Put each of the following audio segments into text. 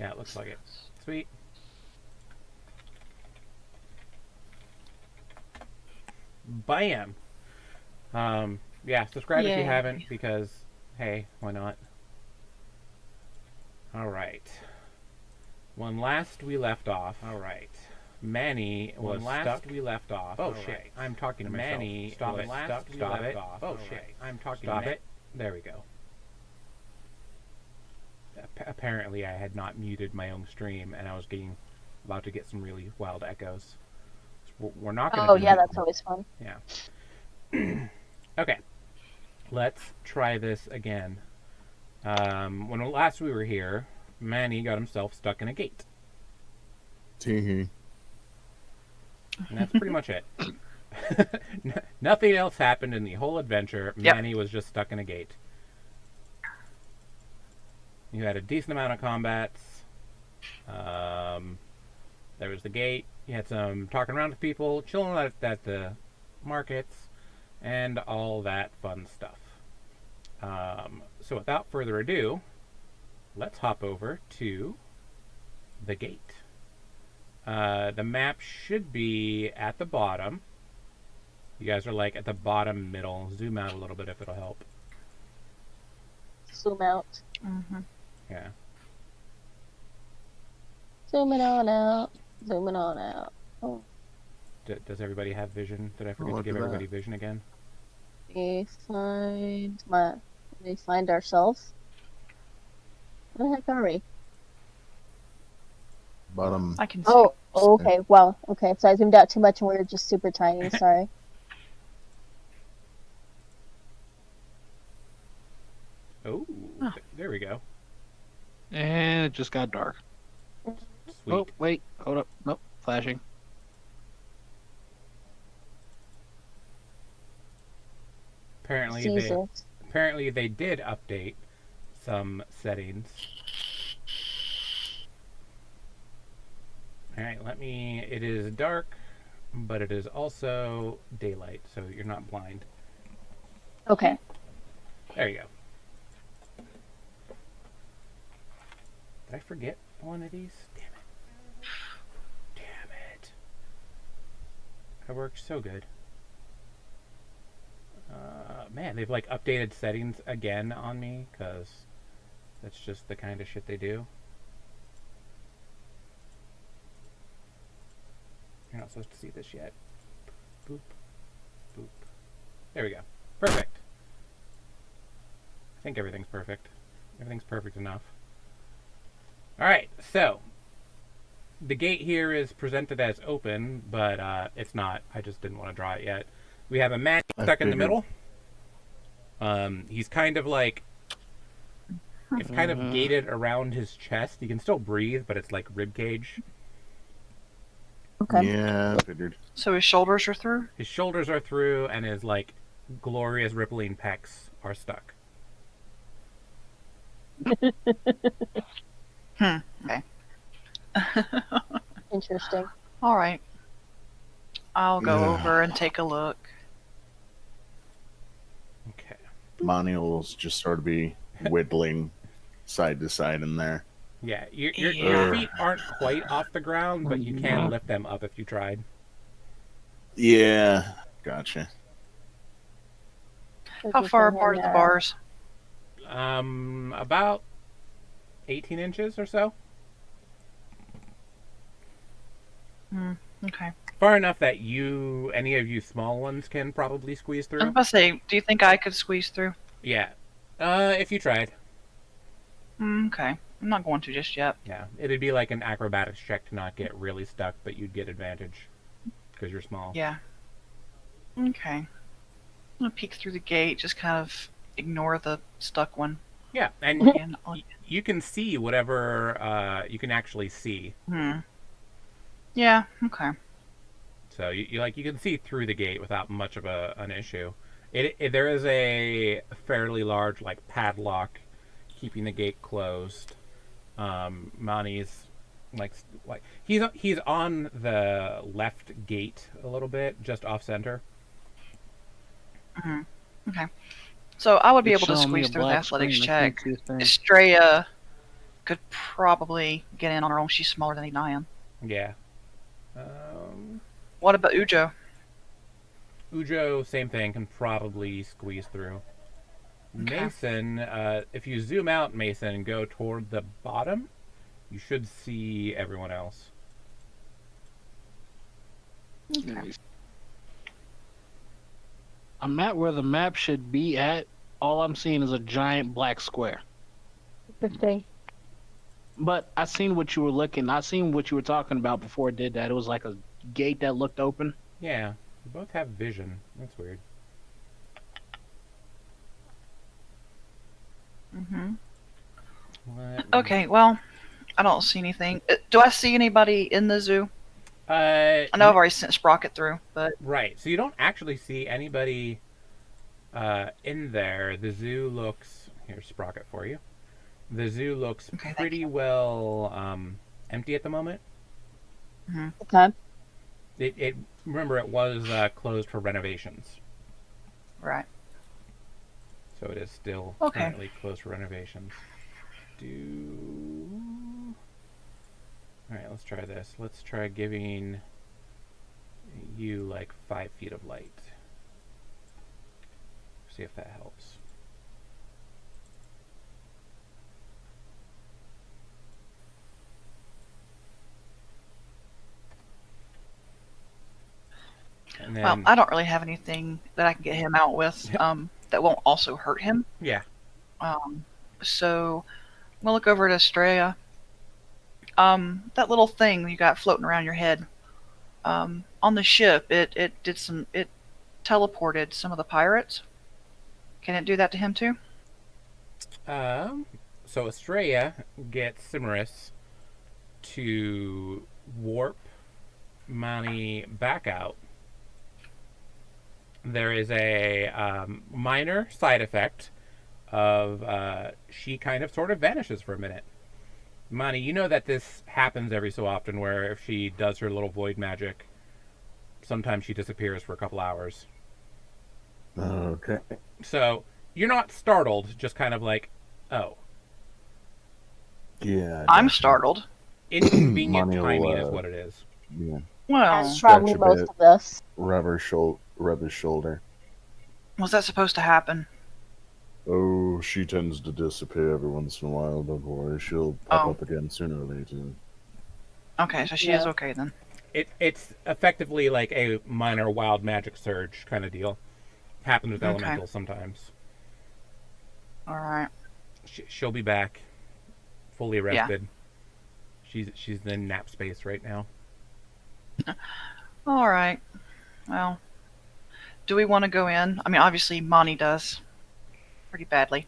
Yeah, it looks like it. Sweet. Bam! Yeah, subscribe if you Yay. haven't, because, hey, why not? Alright. When last we left off, alright. Manny was stuck. We left off. Oh shit! Right. I'm talking to myself. Manny, stop it! Stop it! Oh shit! Right. I'm talking. Stop it! There we go. Apparently, I had not muted my own stream, and I was about to get some really wild echoes. So we're not going to. Oh yeah, that's always fun. Yeah. Okay. Let's try this again. When last we were here, Manny got himself stuck in a gate. Tee-hee. And that's pretty much it. Nothing else happened in the whole adventure. Yep. Manny was just stuck in a gate. You had a decent amount of combats. There was the gate. You had some talking around with people, chilling at the markets, and all that fun stuff. So without further ado, let's hop over to the gate. The map should be at the bottom. You guys are like at the bottom middle. Zoom out a little bit if it'll help. Zoom out. Mm-hmm. Yeah. Zooming on out. Zooming on out. Oh. Does everybody have vision? Did I forget to look give at everybody that. vision again? We find ourselves. Where the heck are we? Bottom. I can see. Oh, okay. Wow. Okay, so I zoomed out too much and we were just super tiny. Sorry. Oh, Huh. there we go. And it just got dark. Sweet. Oh, wait. Hold up. Nope. Flashing. Apparently they did update some settings. Alright, it is dark, but it is also daylight, so you're not blind. Okay. There you go. Did I forget one of these? Damn it. Damn it. I worked so good. Man, they've like updated settings again on me, because that's just the kind of shit they do. You're not supposed to see this yet. Boop. Boop. There we go. Perfect. I think everything's perfect. Everything's perfect enough. Alright, so the gate here is presented as open, but it's not. I just didn't want to draw it yet. We have a man stuck in the middle. He's kind of like, it's kind of gated around his chest. He can still breathe, but it's like rib cage. Okay. Yeah, I figured. So his shoulders are through? His shoulders are through, and his like glorious rippling pecs are stuck. Okay. Interesting. All right. I'll go Yeah. over and take a look. Okay. Monty will just sort of be whittling side to side in there. Yeah, your Yeah. feet aren't quite off the ground, but you can lift them up if you tried. Yeah, gotcha. How far apart are the bars? About 18 inches or so. Okay. Far enough that any of you small ones can probably squeeze I was through. about to say, do you think I could squeeze through? Yeah. If you tried. Okay. I'm not going to just yet. Yeah. It'd be like an acrobatics check to not get really stuck, but you'd get advantage because you're small. Yeah. Okay. I'm gonna peek through the gate, just kind of ignore the stuck one. Yeah, and And you can see whatever you can actually see. yeah, okay. So you can see through the gate without much of an issue. There is a fairly large like padlock keeping the gate closed. Mani's like he's on the left gate a little bit, just off center. Okay. So I would be It's able to showing me squeeze a through the black athletics screen. I can't check. see a thing. Estrella could probably get in on her own. She's smaller than I am. Yeah. What about Ujo? Ujo, same thing, can probably squeeze through. Okay. Mason, if you zoom out, Mason, and go toward the bottom, you should see everyone else. I'm at where the map should be at. All I'm seeing is a giant black square. Interesting. But I seen what you were looking. I seen what you were talking about before it did that. It was like a gate that looked open. Yeah, you both have vision. That's weird. Mm-hmm. What? Okay, well, I don't see anything. Do I see anybody in the zoo? I know I've already sent Sprocket through, but Right. So you don't actually see anybody in there. The zoo looks... Here's Sprocket for you. The zoo looks Okay, thank pretty well empty at the moment. Okay. Remember, it was closed for renovations. right. So it is still Okay. currently closed for renovations. Alright, let's try this. Let's try giving you like 5 feet of light. See if that helps. And then, Well, I don't really have anything that I can get him out with that won't also hurt him. yeah. So I'm gonna look over at Estrella. That little thing you got floating around your head. On the ship, it teleported some of the pirates. Can it do that to him too? So Estrella gets Cimaris to warp Mani back out. There is a minor side effect of she kind of sort of vanishes for a minute. Mani, you know that this happens every so often where if she does her little void magic, sometimes she disappears for a couple hours. Okay. So you're not startled, just kind of like, oh. Yeah. I'm gotcha. startled. Inconvenient Mani will, timing is what it is. Yeah. Well, That's probably Stretch a most bit. of this. Rub his shoulder. was that supposed to happen? Oh, she tends to disappear every once in a while. Don't worry, she'll pop Oh. up again sooner or later. Okay, so she is okay then. It's effectively like a minor wild magic surge kind of deal. Happens with Okay. elementals sometimes. All right. She'll be back, fully rested. She's in nap space right now. All right. Well, do we want to go in? I mean, obviously, Monty does pretty badly.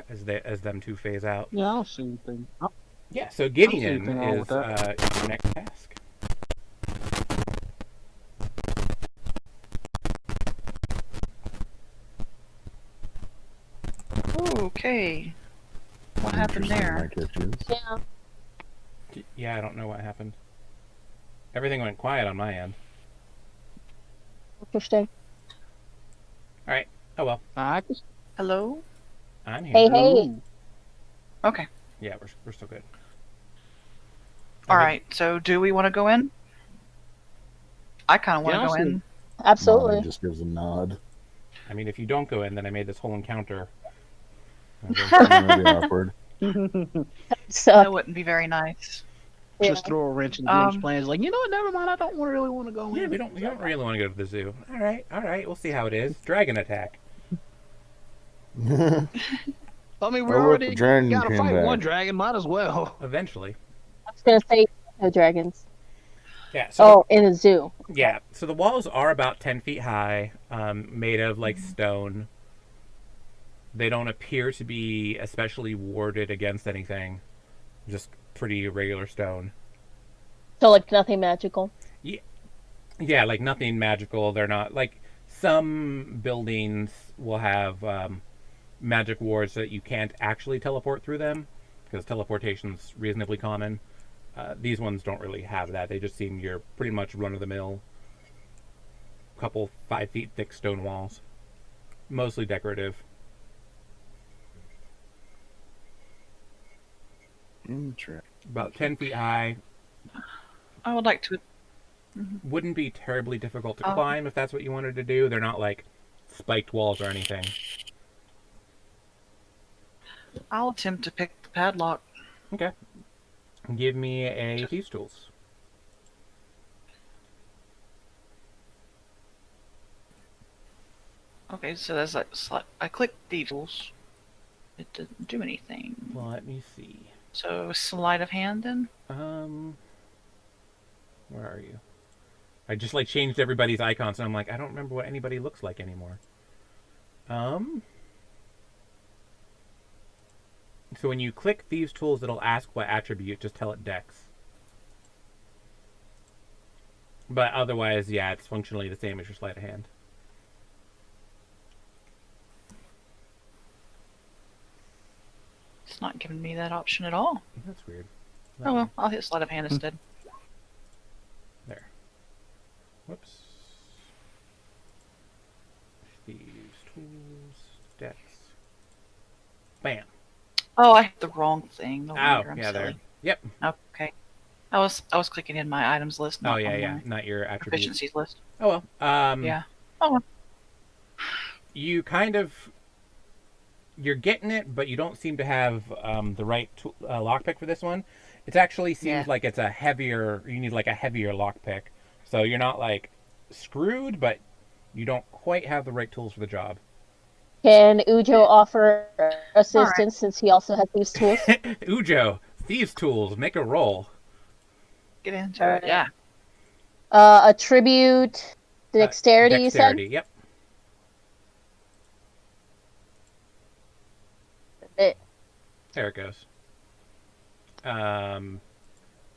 As them two phase out. Yeah, I don't see anything. Oh, Yeah. So getting in anything wrong is with that. your next task. Okay. What happened Interesting, there? my catches. Yeah. Yeah, I don't know what happened. Everything went quiet on my end. Interesting. All right. Oh well, I can... Hello? I'm here. Hey, hey. Ooh. Okay. Yeah, we're still good. All Okay. right. So, do we want to go in? I kind of want to Yeah, go I'll see. in. Absolutely. Mani just gives a nod. I mean, if you don't go in, then I made this whole encounter. That'd be awkward. So, That wouldn't be very nice. yeah. Just throw a wrench in Jim's Um, plans. Like, you know what? Never mind. I don't really want to go Yeah, in. we don't really want to go to the zoo. All right. We'll see how it is. Dragon attack. I mean, we Oh, look, already the dragon got to came fight back. one dragon. Might as well. Eventually. I was gonna say no dragons. Yeah. So Oh, in a zoo. yeah. So the walls are about 10 feet high, made of like stone. They don't appear to be especially warded against anything. Just pretty regular stone. So like nothing magical. Yeah, like nothing magical. They're not like some buildings will have magic wards that you can't actually teleport through them because teleportation's reasonably common. These ones don't really have that. They just seem you're pretty much run of the mill. Couple 5 feet thick stone walls, mostly decorative. About 10 feet high. I would like to. Wouldn't be terribly difficult to Oh. climb if that's what you wanted to do. They're not like spiked walls or anything. I'll attempt to pick the padlock. Okay. Give me a Thieves' Tools. Okay, so there's like I click the tools. It didn't do anything. Let me see. So sleight of hand then. Where are you? I just like changed everybody's icons, and I'm like, I don't remember what anybody looks like anymore. So when you click Thieves' Tools, it'll ask what attribute. Just tell it Dex. But otherwise, yeah, it's functionally the same as your sleight of hand. It's not giving me that option at all. That's weird. Oh well, I'll hit sleight of hand instead. There. Whoops. Thieves' Tools, Dex. Bam. Oh, I hit the wrong thing. No Oh, wonder I'm yeah, there. silly. Yep. Okay. I was clicking in my items list. Not Oh, yeah, on yeah. my Not your attributes. proficiencies list. Oh, well. Yeah. Oh well. You kind of... You're getting it, but you don't seem to have the right lockpick for this one. It actually seems like it's a heavier... You need, like, a heavier lockpick. So you're not, like, screwed, but you don't quite have the right tools for the job. Can Ujo offer assistance since he also has these tools? Ujo, Thieves' Tools, make a roll. Get into it. Yeah. Attribute dexterity, Dexterity, you yep. said? There it goes.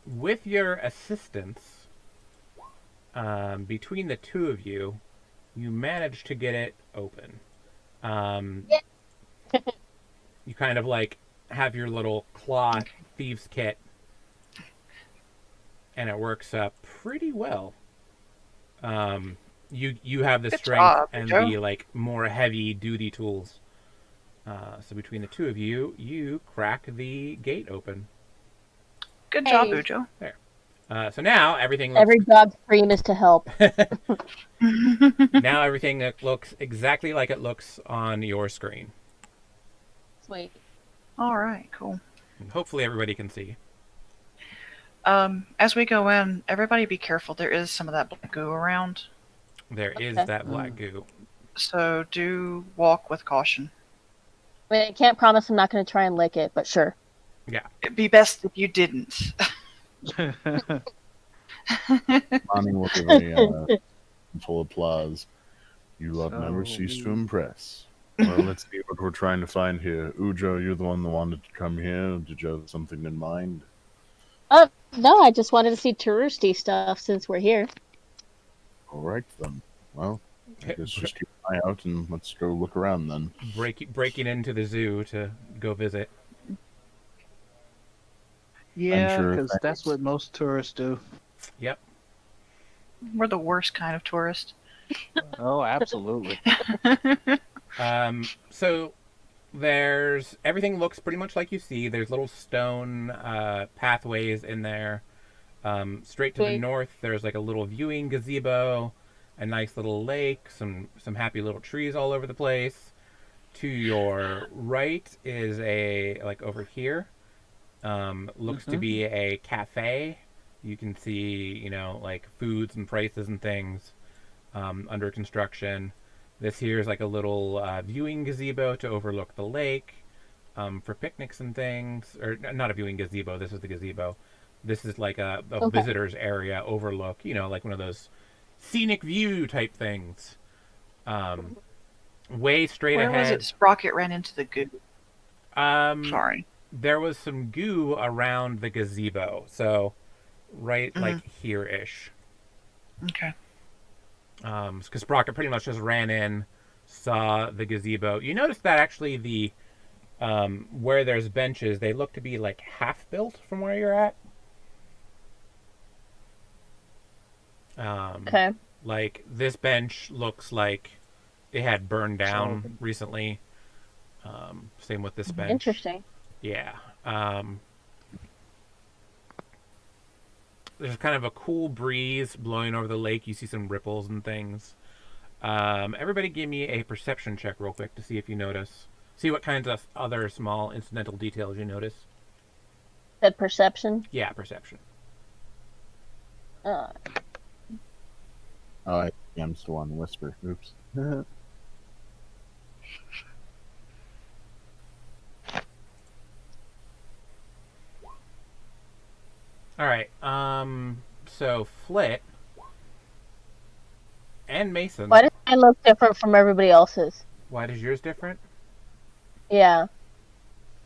With your assistance, between the two of you, you manage to get it open. You kind of like have your little claw thieves kit, and it works pretty well. You have the Good strength job, and Joe. the like more heavy duty tools. So between the two of you, you crack the gate open. Good job, Hey. Ujo. So now everything looks Every dog's dream is to help. now everything looks exactly like it looks on your screen. Sweet. All right. Cool. And hopefully everybody can see. As we go in, everybody be careful. There is some of that black goo around, There is Okay. that black goo. so do walk with caution. I mean, I can't promise I'm not going to try and lick it, but sure. It'd be best if you didn't. Bonnie will give a full applause. You have never So ceased to we- impress. Well, let's see what we're trying to find here. Ujo, you're the one that wanted to come here. Did you have something in mind? No, I just wanted to see touristy stuff since we're here. All right, then. Well, I guess just keep an eye out and let's go look around then. Breaking into the zoo to go visit. Yeah, sure because thanks. that's what most tourists do. Yep. We're the worst kind of tourist. Oh, absolutely. So there's everything looks pretty much like you see. There's little stone pathways in there. Straight to the Sweet. north, there's like a little viewing gazebo, a nice little lake, some happy little trees all over the place. To your right is like over here, looks to be a cafe. You can see, like foods and prices and things under construction. This here is like a little viewing gazebo to overlook the lake for picnics and things. Or not a viewing gazebo, this is the gazebo. This is like a Okay. visitor's area overlook, like one of those scenic view type things. Way straight Where was ahead. it? Sprocket ran into the goo. Sorry. There was some goo around the gazebo, so right like here-ish. Okay. Because Sprocket pretty much just ran in, saw the gazebo. You notice that actually the where there's benches, they look to be like half built from where you're at. Okay. Like this bench looks like it had burned down So- recently. Same with this bench. Interesting. Yeah. there's kind of a cool breeze blowing over the lake. You see some ripples and things. Everybody give me a perception check real quick to see if you notice. See what kinds of other small incidental details you notice. That perception. Yeah, perception. Uh, Oh, I'm still on whisper. Oops. All right. So Flit and Mason. why does mine look different from everybody else's? Why does yours different? Yeah.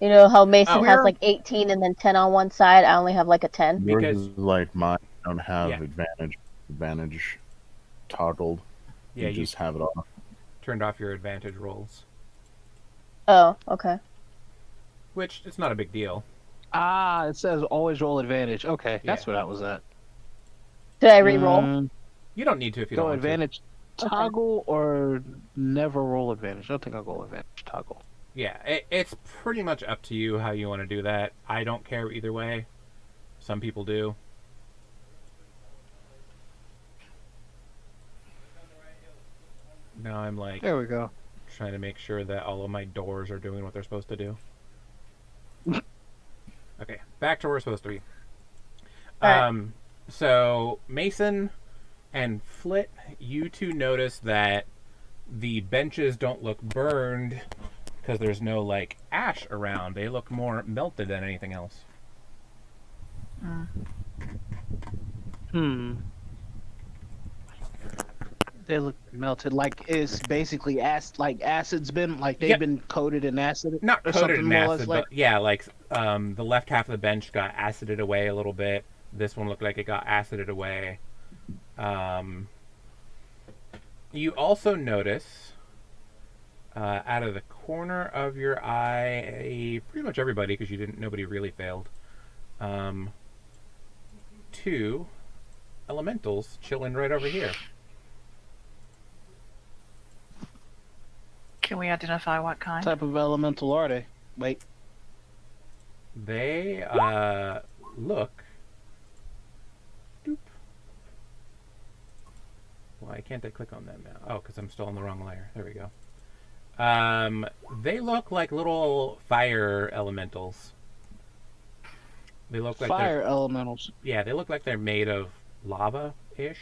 You know how Mason Oh. has like 18 and then 10 on one side? I only have like a 10. Yours Because- is like mine. I don't have Yeah. advantage toggled. Yeah, you you just have it off. turned off your advantage rolls, Oh, okay. which it's not a big deal. Ah, it says always roll advantage. Okay, that's Yeah. where that was at. Did I re-roll? You don't need to if you Go don't want advantage Okay. toggle or never roll advantage. I don't think I'll go advantage toggle. to. Yeah, it's pretty much up to you how you want to do that. I don't care either way. Some people do. Now I'm like There we go. trying to make sure that all of my doors are doing what they're supposed to do. Okay, back to where we're supposed to be. Alright. So Mason and Flit, you two notice that the benches don't look burned because there's no like ash around. They look more melted than anything else. They look melted. Like it's basically like acid's been like they've Yep. been coated in acid. Not or coated something in more or less acid, like. but yeah, like the left half of the bench got acided away a little bit. This one looked like it got acided away. You also notice out of the corner of your eye, pretty much everybody, because nobody really failed. Two elementals chilling right over here. Can we identify what kind? Type of elemental are they? Wait. They look. Doop. Why can't I click on them now? Oh, because I'm still on the wrong layer. There we go. They look like little fire elementals. They look like Fire elementals. yeah, they look like they're made of lava-ish.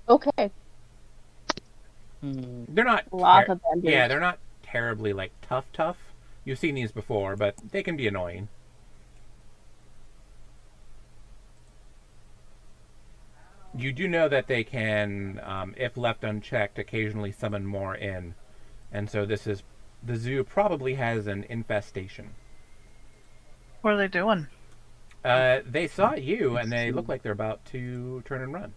Okay. They're not Lava benders. yeah, they're not terribly like tough. You've seen these before, but they can be annoying. You do know that they can, if left unchecked, occasionally summon more in, and so the zoo probably has an infestation. What are they doing? They saw you, and they look like they're about to turn and run.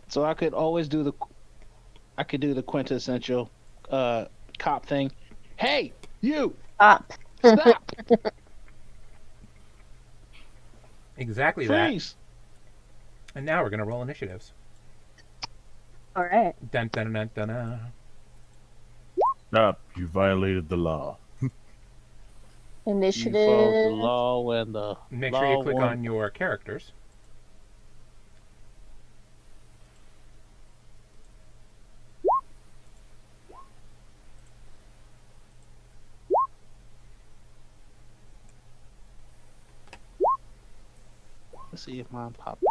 So I could always do the quintessential cop thing. Hey, you! Stop. Stop! Exactly that. Freeze! And now we're gonna roll initiatives. All right. Dun dun dun dun dun. Stop! You violated the law. You followed the Initiative. law and the Make law sure you click won. on your characters. Let's see if mine popped.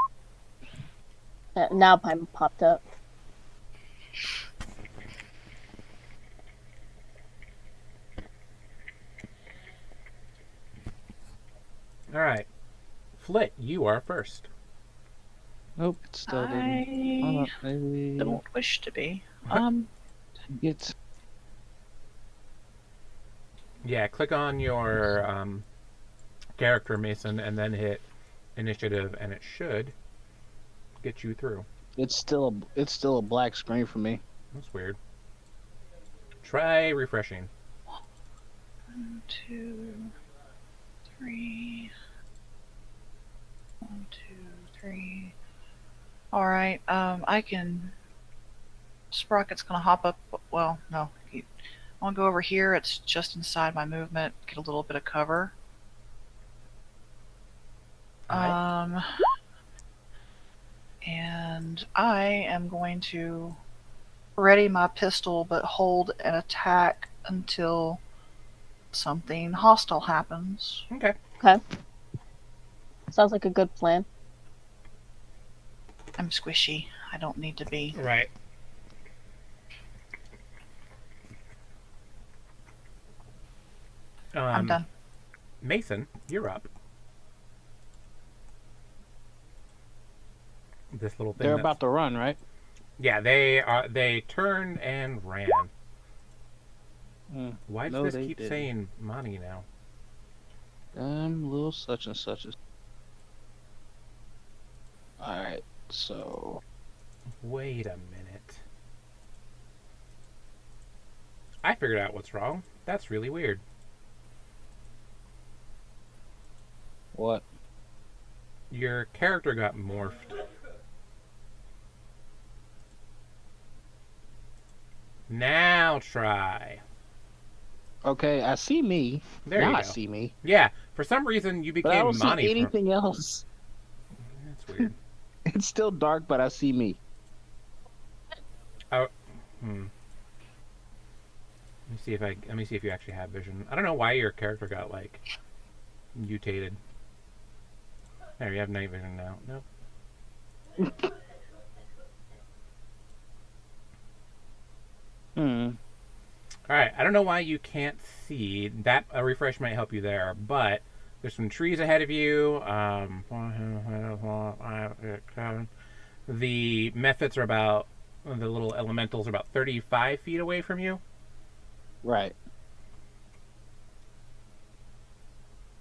Now mine popped up. All right, Flit, you are first. Nope, it still didn't. Hold I up, maybe don't wish to be. it's Yeah, click on your character, Mason, and then hit initiative, and it should get you through. it's still a black screen for me. That's weird. Try refreshing. 1, 2, 3. 1, 2, 3. All right. I can. Sprocket's gonna hop up. Well, no. I want to go over here. It's just inside my movement. Get a little bit of cover. Um, and I am going to ready my pistol but hold an attack until something hostile happens. Okay. Okay. Sounds like a good plan. I'm squishy. I don't need to be. Right. I'm done. Mason, you're up. This little thing. They're about to run, right? Yeah, they turned and ran. Mm. Why does No, this they keep didn't. saying money now? Little such and such. Alright, so. Wait a minute. I figured out what's wrong. That's really weird. What? Your character got morphed. Now try. Okay, I see me. There now you I go. see me. Yeah, for some reason you But I became don't see Monty. anything else. That's weird. It's still dark, but I see me. Oh, hmm. Let me see if you actually have vision. I don't know why your character got like mutated. There, you have night vision now. Nope. All right, I don't know why you can't see that. A refresh might help you there, but there's some trees ahead of you. The methods are about the little elementals are about 35 feet away from you. Right.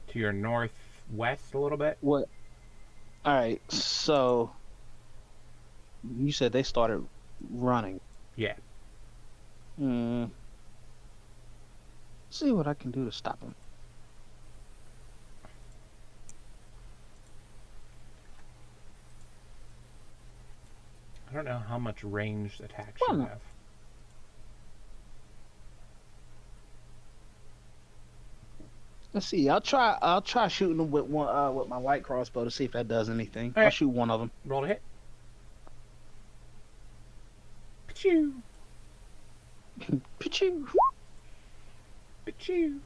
To your northwest a little bit. What? Alright, so. You said they started running. Yeah. See what I can do to stop them. I don't know how much ranged attacks Well, you no. have. Let's see. I'll try shooting them with one with my light crossbow to see if that does anything. I'll Alright. shoot one of them. Roll to hit. Pachoo. Pichu. Pachoo.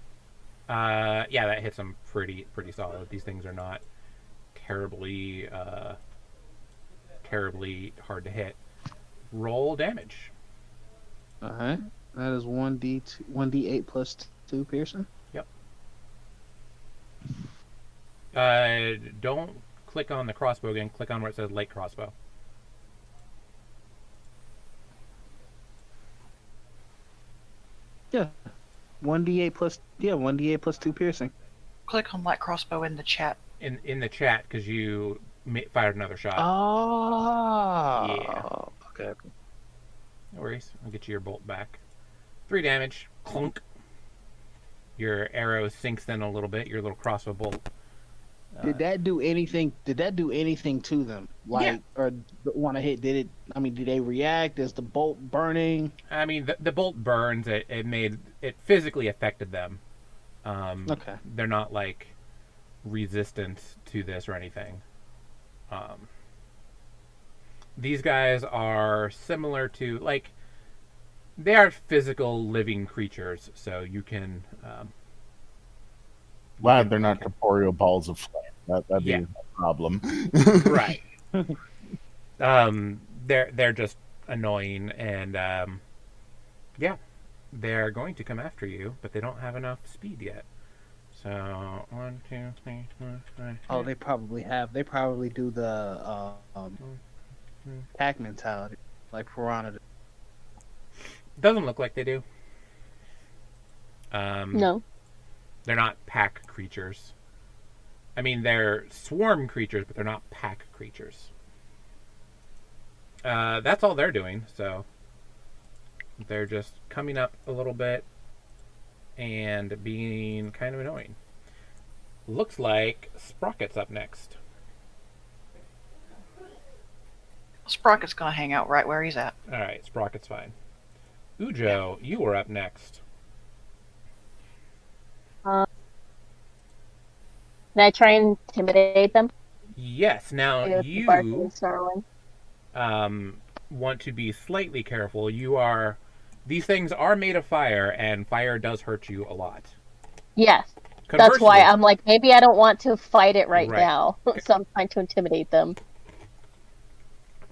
Yeah, that hits them pretty solid. These things are not terribly hard to hit. Roll damage. Alright. That is 1d8 plus 2 piercing. Don't click on the crossbow again. Click on where it says light crossbow. Yeah. 1d8 plus 2 piercing. Click on light crossbow in the chat. In the chat because you fired another shot. Oh. Yeah. Okay. No worries. I'll get you your bolt back. 3 damage. Clunk. Your arrow sinks in a little bit. Your little crossbow bolt. Did that do anything? Did that do anything to them? Like, or want to hit? Did it? I mean, did they react? Is the bolt burning? I mean, the bolt burns. It physically affected them. Okay. They're not like resistant to this or anything. These guys are similar to like they are physical living creatures, so you can. Glad they're not corporeal balls of flame. That'd be a problem. Right. They're just annoying, and yeah, they're going to come after you, but they don't have enough speed yet. So 1, 2, 3, 4, 5. Oh, they probably have. They probably do the pack mentality, like Piranha. Doesn't look like they do. No. They're not pack creatures. I mean, they're swarm creatures, but they're not pack creatures. That's all they're doing, so they're just coming up a little bit and being kind of annoying. Looks like Sprocket's up next. Sprocket's gonna hang out right where he's at. Alright, Sprocket's fine. Ujo, you were up next. Can I try and intimidate them? Yes. Now Yeah, the barking you and snarling. want to be slightly careful. These things are made of fire, and fire does hurt you a lot. Yes. That's why Conversely, I'm like, maybe I don't want to fight it right right. now. So I'm trying to intimidate them.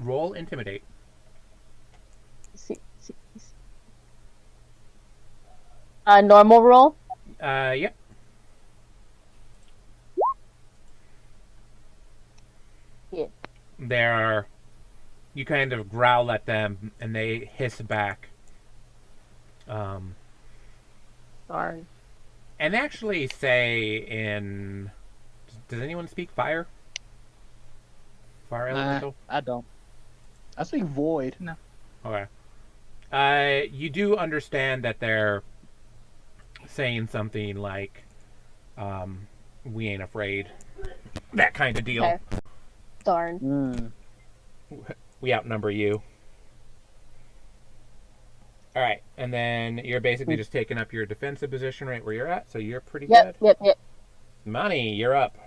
Roll intimidate. See. Normal roll? Yep. Yeah. You kind of growl at them, and they hiss back. Darn. And actually say in. Does anyone speak fire? Fire Nah, elemental? I don't. I speak void. No. Okay. You do understand that they're saying something like, we ain't afraid. That kind of deal. Okay. Darn. Mm. We outnumber you. Alright, and then you're basically just taking up your defensive position right where you're at, so you're pretty good. Yep. Money, you're up.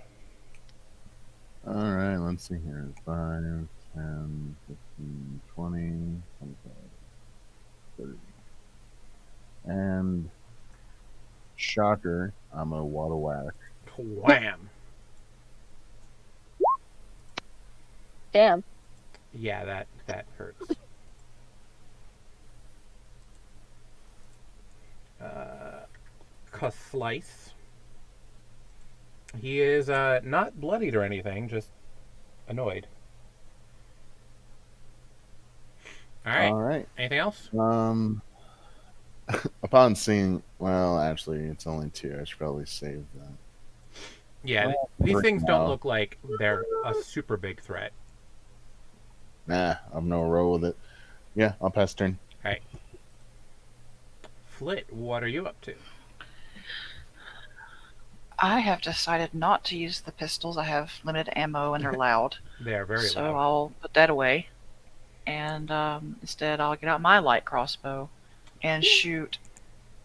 All right, let's see here. 5, 10, 15, 20, 25, 30. And shocker, I'm a water whack. Wham. Damn. Yeah, that hurts. Slice. He is not bloodied or anything, just annoyed. All All right. right. Anything else? Upon seeing, well, actually, it's only 2. I should probably save that. Yeah, these Right things don't now. look like they're a super big threat. Nah, I'm no roll with it. Yeah, I'll pass turn. All right. Flit, what are you up to? I have decided not to use the pistols. I have limited ammo and they're loud. They are very so loud. I'll put that away. And instead, I'll get out my light crossbow and shoot.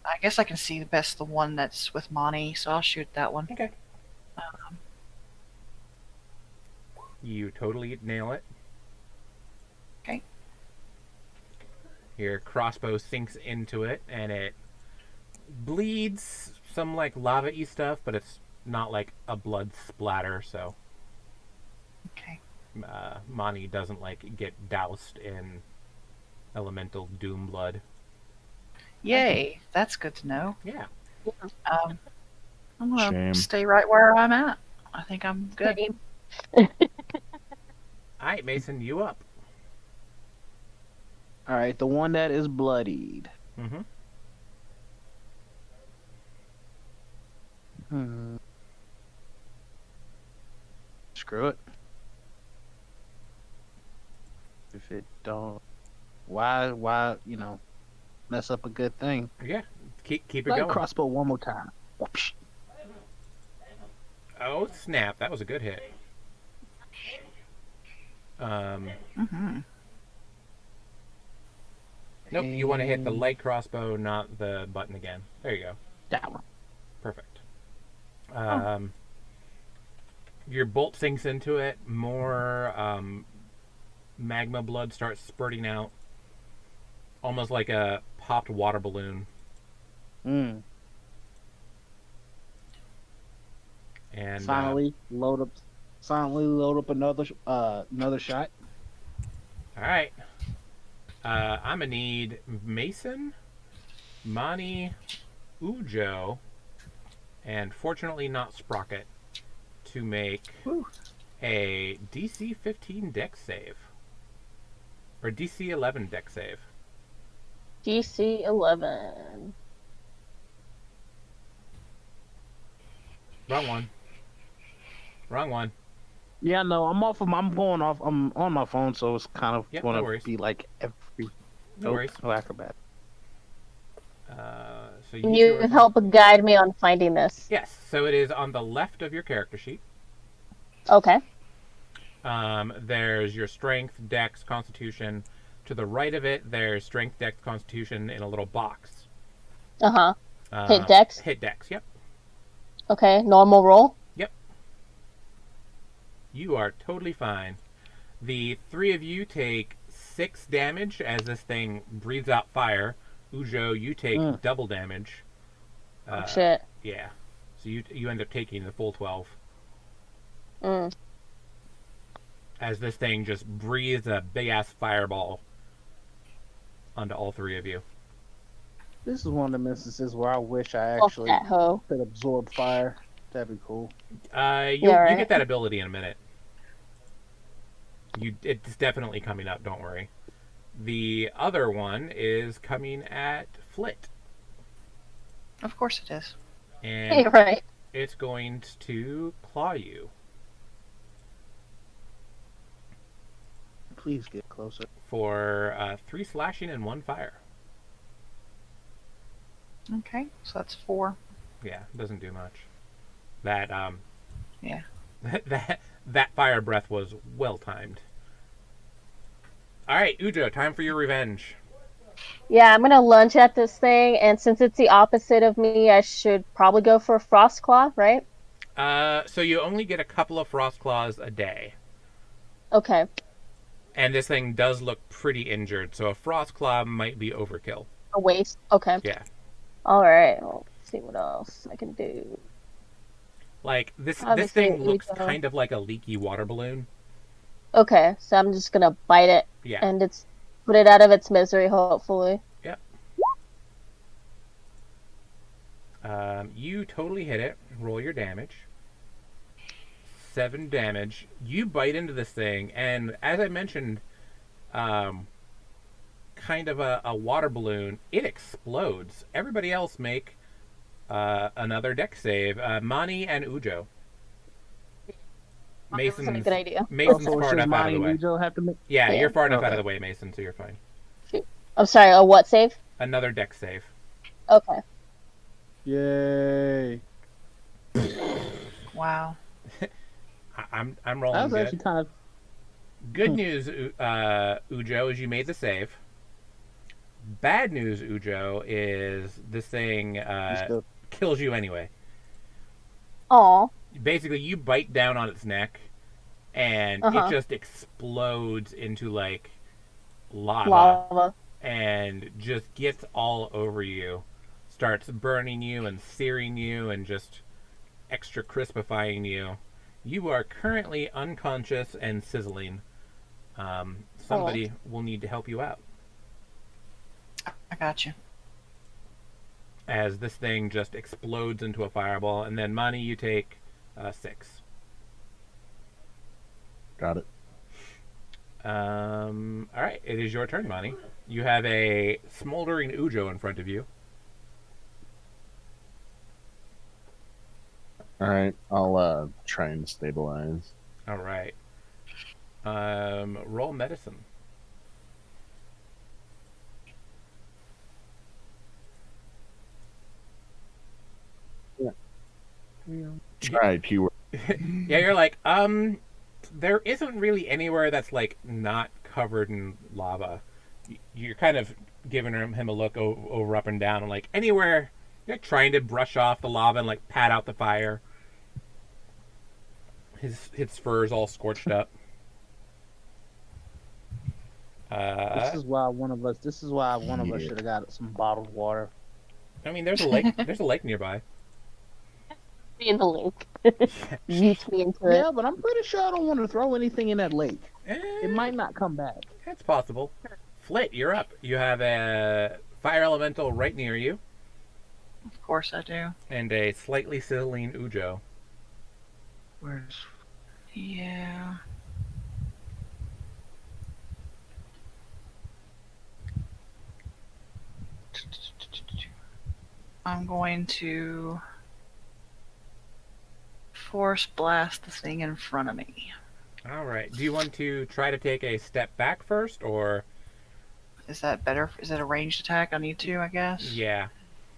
I guess I can see best the one that's with Monty, so I'll shoot that one. Okay. You totally nail it. Okay. Your crossbow sinks into it, and it bleeds some like lava-y stuff, but it's not like a blood splatter, so Okay. Monty doesn't like get doused in elemental doom blood. Yay, that's good to know. Yeah. I'm gonna Shame. stay right where I'm at. I think I'm good. All right, Mason, you up? All right, the one that is bloodied. Mm-hmm. Screw it. If it don't, why, mess up a good thing? Yeah. Keep it Light going. crossbow one more time. Whoopsh. Oh snap! That was a good hit. Mm-hmm. Nope. You want to hit the light crossbow, not the button again. There you go. That one. Perfect. Your bolt sinks into it. More magma blood starts spurting out, almost like a popped water balloon. Mm. And Silently load up another shot. all right. I'm gonna need Mason, Mani, Ujo, and fortunately not Sprocket to make a DC 15 dex save. Or DC 11 dex save. DC 11. Wrong one. Yeah, no, I'm on my phone, so it's kind of Yep, gonna no worries. be like every. No worries. No acrobat. So Can you help guide me on finding this? Yes, so it is on the left of your character sheet. Okay. There's your strength, dex, constitution. To the right of it, there's strength, dex, constitution in a little box. Hit dex? Hit dex, yep. Okay, normal roll? Yep. You are totally fine. The three of you take 6 damage as this thing breathes out fire. Ujo, you take double damage. Oh, shit. Yeah. So you end up taking the full 12. Mm. As this thing just breathes a big ass fireball onto all three of you. This is one of the instances where I wish I Fuck actually that hoe. could absorb fire. That'd be cool. You right. get that ability in a minute. It's definitely coming up. Don't worry. The other one is coming at Flit, Of course it is. and You're right. it's going to claw you Please get closer. for 3 slashing and 1 fire. Okay, so that's 4. Yeah, doesn't do much. That Yeah. that fire breath was well timed. All right, Ujo, time for your revenge. Yeah, I'm gonna lunge at this thing, and since it's the opposite of me, I should probably go for a frost claw, right? So you only get a couple of frost claws a day, Okay. and this thing does look pretty injured. So a frost claw might be overkill. A waste. Okay. Yeah, All right. Well, let's see what else I can do. like this Obviously, thing looks Ujo. kind of like a leaky water balloon. Okay, so I'm just gonna bite it Yeah. and put it out of its misery, hopefully. Yep. You totally hit it. Roll your damage. 7 damage. You bite into this thing, and as I mentioned, kind of a water balloon. It explodes. Everybody else make another deck save. Mani and Ujo. That's a good idea. Mason's So it's far just enough out of Monty the way. and Ujo have to make. Yeah, Yeah. you're far enough out Okay. of the way, Mason, so you're fine. I'm sorry, a what save? Another deck save. Okay. Yay! Wow. I'm That rolling was good. actually kind of. Good news, Ujo, is you made the save. Bad news, Ujo, is this thing Still, kills you anyway. Aw. Basically, you bite down on its neck, and Uh-huh. it just explodes into like lava, Lava. and just gets all over you, starts burning you and searing you, and just extra crispifying you. You are currently unconscious and sizzling. Somebody will need to help you out, I got you. as this thing just explodes into a fireball. And then, Mani, you take 6. Got it. All right, it is your turn, Mani. You have a smoldering Ujo in front of you. All right, I'll try and stabilize. All right. Roll medicine. Try keyword. Yeah, you're like, there isn't really anywhere that's like not covered in lava. You're kind of giving him a look over up and down, and like anywhere you're trying to brush off the lava and like pat out the fire. His fur is all scorched up. this is why one of us. This is why one of us should have got some bottled water. I mean, there's a lake. There's a lake nearby. Me in the link. Yeet me into it. Yeah, but I'm pretty sure I don't want to throw anything in that lake. It Eh, might not come back. It's possible. Flit, you're up. You have a fire elemental right near you, Of course I do. and a slightly sizzling Ujo. Where's? Yeah. I'm going to force blast the thing in front of me. All right. Do you want to try to take a step back first, or Is that better? Is it a ranged attack? I need to, I guess. yeah,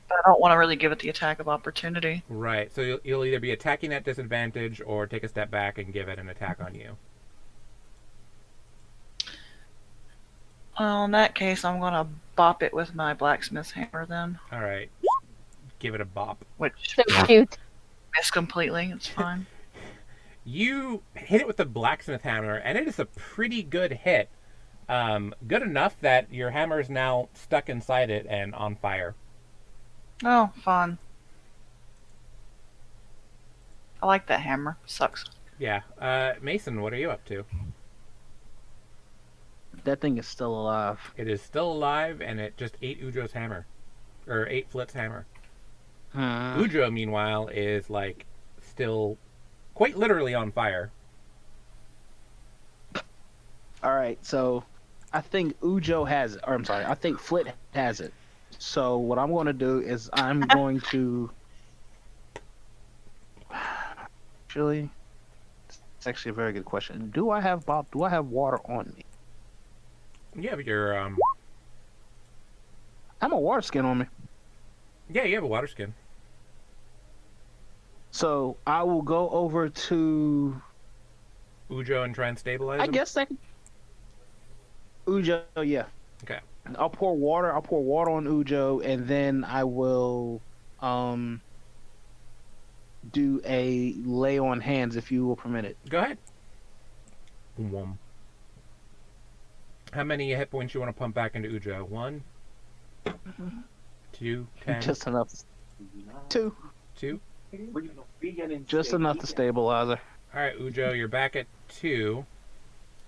But I don't want to really give it the attack of opportunity. right? So you'll either be attacking at disadvantage or take a step back and give it an attack on you. Well, in that case, I'm going to bop it with my blacksmith's hammer then, All right. Give it a bop. which So cute. missed completely. It's fine. You hit it with the blacksmith hammer, and it is a pretty good hit. Good enough that your hammer is now stuck inside it and on fire. Oh, fun. I like that hammer. Sucks. Yeah. Mason, what are you up to? That thing is still alive. It is still alive, and it just ate Ujo's hammer. Or ate Flit's hammer. Ujo, meanwhile, is, like, still quite literally on fire. All right, so I think Ujo has it. Or I'm sorry, I think Flit has it. So what I'm going to do is I'm going to... Actually, it's actually a very good question. Do I have water on me? You have your, I have a water skin on me. Yeah, you have a water skin. So I will go over to... Ujo and try and stabilize I him? guess that could... Ujo, yeah. Okay. I'll pour water on Ujo, and then I will do a lay on hands if you will permit it. Go ahead. How many hit points you want to pump back into Ujo? 1, 2, 10, Just enough. 2. 2. Just enough to stabilize her. Alright, Ujo, you're back at 2.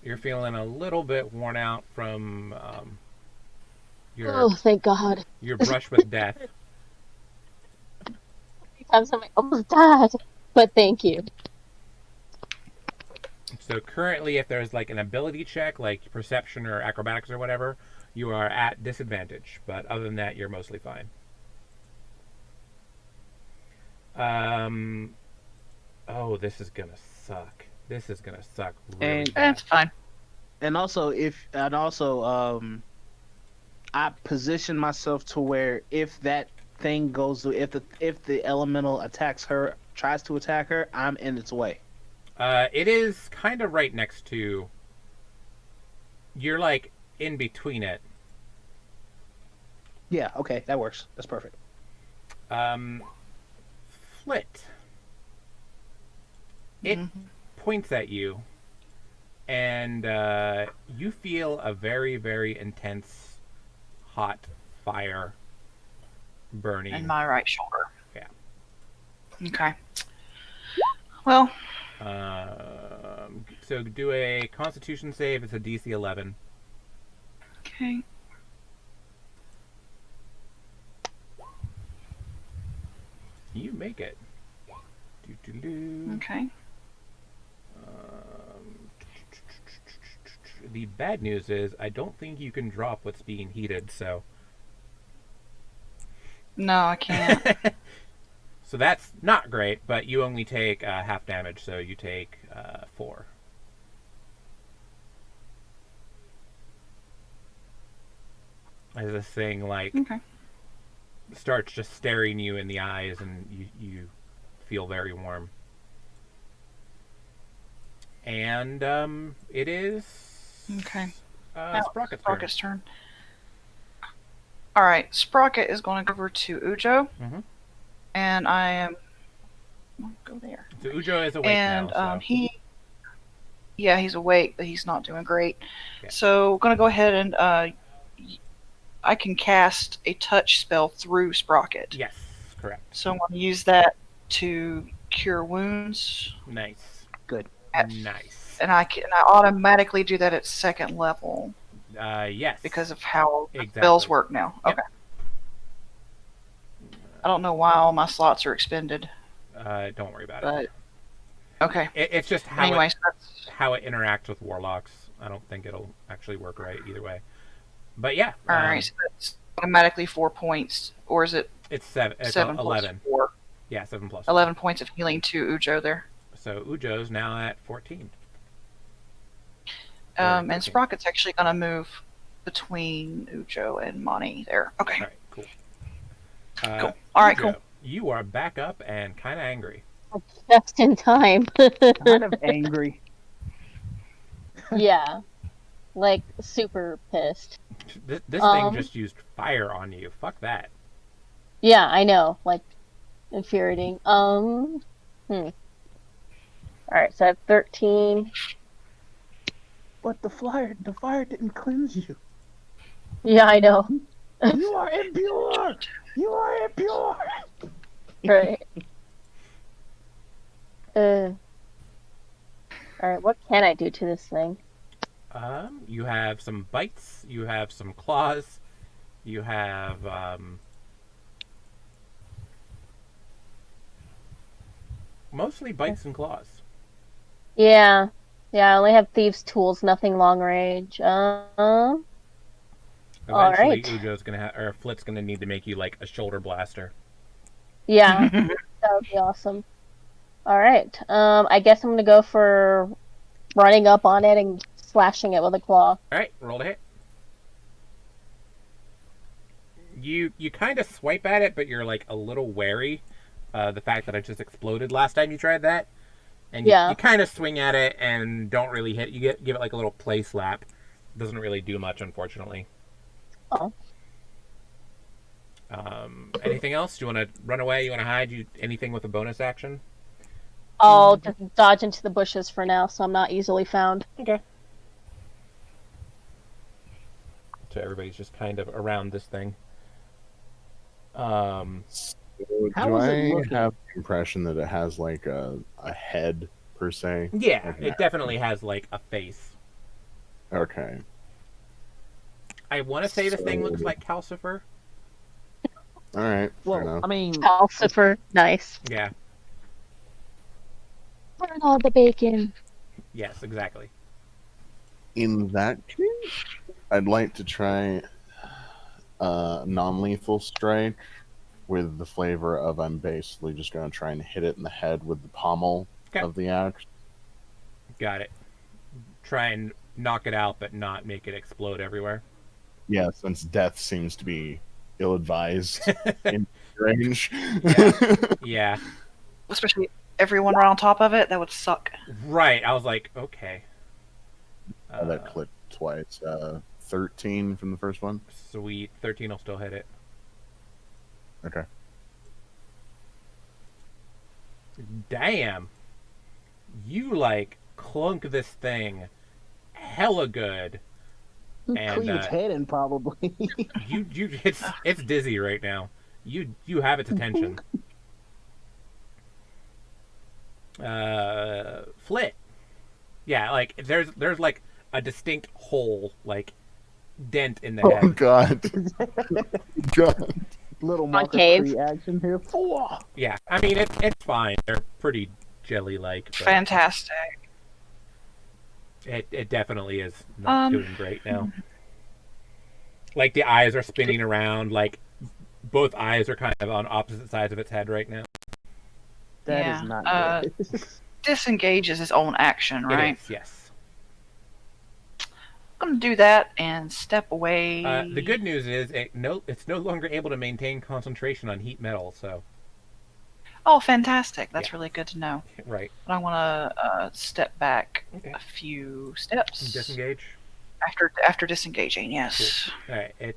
You're feeling a little bit worn out from Oh, thank God. your brush with death. Times I almost died, but thank you. So currently, if there's like an ability check, like perception or acrobatics or whatever, you are at disadvantage. But other than that, you're mostly fine. Oh, this is gonna suck. This is gonna suck really And- bad. That's fine. And also, I position myself to where if that thing goes to if the elemental attacks her, tries to attack her, I'm in its way. It is kind of right next to. You're like in between it. Yeah, okay, that works. That's perfect. Flit. It points at you, and you feel a very, very intense, hot fire burning. In my right shoulder. Yeah. Okay. Well, So do a Constitution save. It's a DC 11. okay. You make it. Doo-doo-doo. Okay. The bad news is I don't think you can drop what's being heated, so... No, I can't. So that's not great, but you only take half damage, so you take 4. As this thing, like, Okay. starts just staring you in the eyes, and you feel very warm. And it is... Okay. Sprocket's turn. Sprocket's turn. Alright, Sprocket is going to go over to Ujo. Mhm. And I am... I'll go there. So Ujo is awake And now, so... Yeah, he's awake, but he's not doing great. Yeah. So, going to go ahead and I can cast a touch spell through Sprocket. Yes, correct. So I'm going to use that to cure wounds. Nice. Good. Nice. And I automatically do that at second level Yes. because of how Exactly. spells work now. Yep. Okay. I don't know why all my slots are expended, Don't worry about but it. okay. It's just how Anyways, that's how it interacts with warlocks. I don't think it'll actually work right either way. But yeah. all right. So that's automatically 4 points, or is it It's 7. It's 7 11. plus 4? Yeah, 7 plus. 11 points of healing to Ujo there. So Ujo's now at 14. And Okay. Sprocket's actually going to move between Ujo and Monty there. Okay. All right, cool. Cool. All right, Ujo, cool. You are back up and kind of angry. Just in time. Kind of angry. Yeah. Like, super pissed. This thing just used fire on you. Fuck that. Yeah, I know. Like, infuriating. Alright, so I have 13. But the fire didn't cleanse you. Yeah, I know. You are impure. You are impure. Right. Alright, what can I do to this thing? You have some bites. You have some claws. You have mostly bites and claws. Yeah. Yeah, I only have thieves' tools, nothing long range. Eventually, Alright. Ujo's gonna have, or Flit's gonna need to make you like a shoulder blaster. Yeah, that would be awesome. Alright. I guess I'm gonna go for running up on it and slashing it with a claw. All right, roll to hit. You kind of swipe at it, but you're like a little wary. The fact that it just exploded last time you tried that, and Yeah. you kind of swing at it and don't really hit. You give it like a little play slap. Doesn't really do much, unfortunately. Oh. Anything else? Do you want to run away? You want to hide? Anything with a bonus action? I'll just dodge into the bushes for now, so I'm not easily found. Okay. So everybody's just kind of around this thing. So How do is it I looking? have the impression that it has like a head per se? Yeah, Okay. it definitely has like a face. Okay. I want to say the thing So- looks like Calcifer. All right. Fair Well, enough. I mean, Calcifer, nice. Yeah. Burn all the bacon. Yes, exactly. In that case, I'd like to try non-lethal strike with the flavor of I'm basically just going to try and hit it in the head with the pommel Okay. of the axe. Got it. Try and knock it out, but not make it explode everywhere. Yeah, since death seems to be ill-advised in range. Yeah. Especially everyone right on top of it, that would suck. Right. I was like, okay. That clicked twice. 13 from the first one. Sweet. 13 will still hit it. Okay. Damn. You like clunk this thing hella good. And, cleave its head in probably. it's dizzy right now. You have its attention. Flit. Yeah, like there's like a distinct hole, like dent in the Oh head. god. God. Little Marcus Concave. Cree action here. Yeah, I mean it's fine. They're pretty jelly-like. But Fantastic. it definitely is not Um, doing great now. Like the eyes are spinning around. Like both eyes are kind of on opposite sides of its head right now. That Yeah, is not good. Disengage is his own action, right? It is, yes. I'm gonna do that and step away. The good news is it's no longer able to maintain concentration on heat metal. So Oh, fantastic! That's Yeah. really good to know. right, But I want to step back Okay. a few steps disengage. after disengaging. Yes, All right,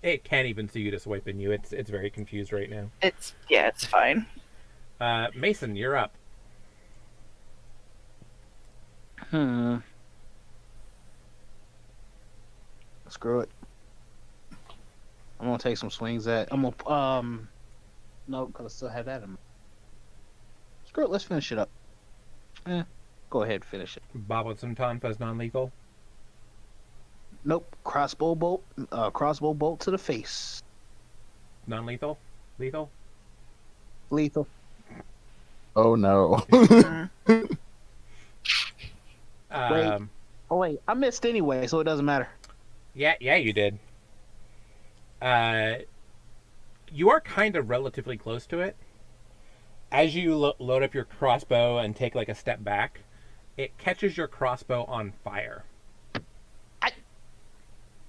it can't even see you to swipe in you. It's very confused right now. it's fine. Mason, you're up. Screw it. I'm gonna take some swings at. I'm gonna no, because I still have that in. Screw it. Let's finish it up. Go ahead, finish it. Bob with some Tonfa's non-lethal. Nope. Crossbow bolt. Crossbow bolt to the face. Non-lethal, lethal. Lethal. Oh no. Oh wait, I missed anyway, so it doesn't matter. Yeah, you did. You are kind of relatively close to it. As you load up your crossbow and take like a step back, it catches your crossbow on fire. I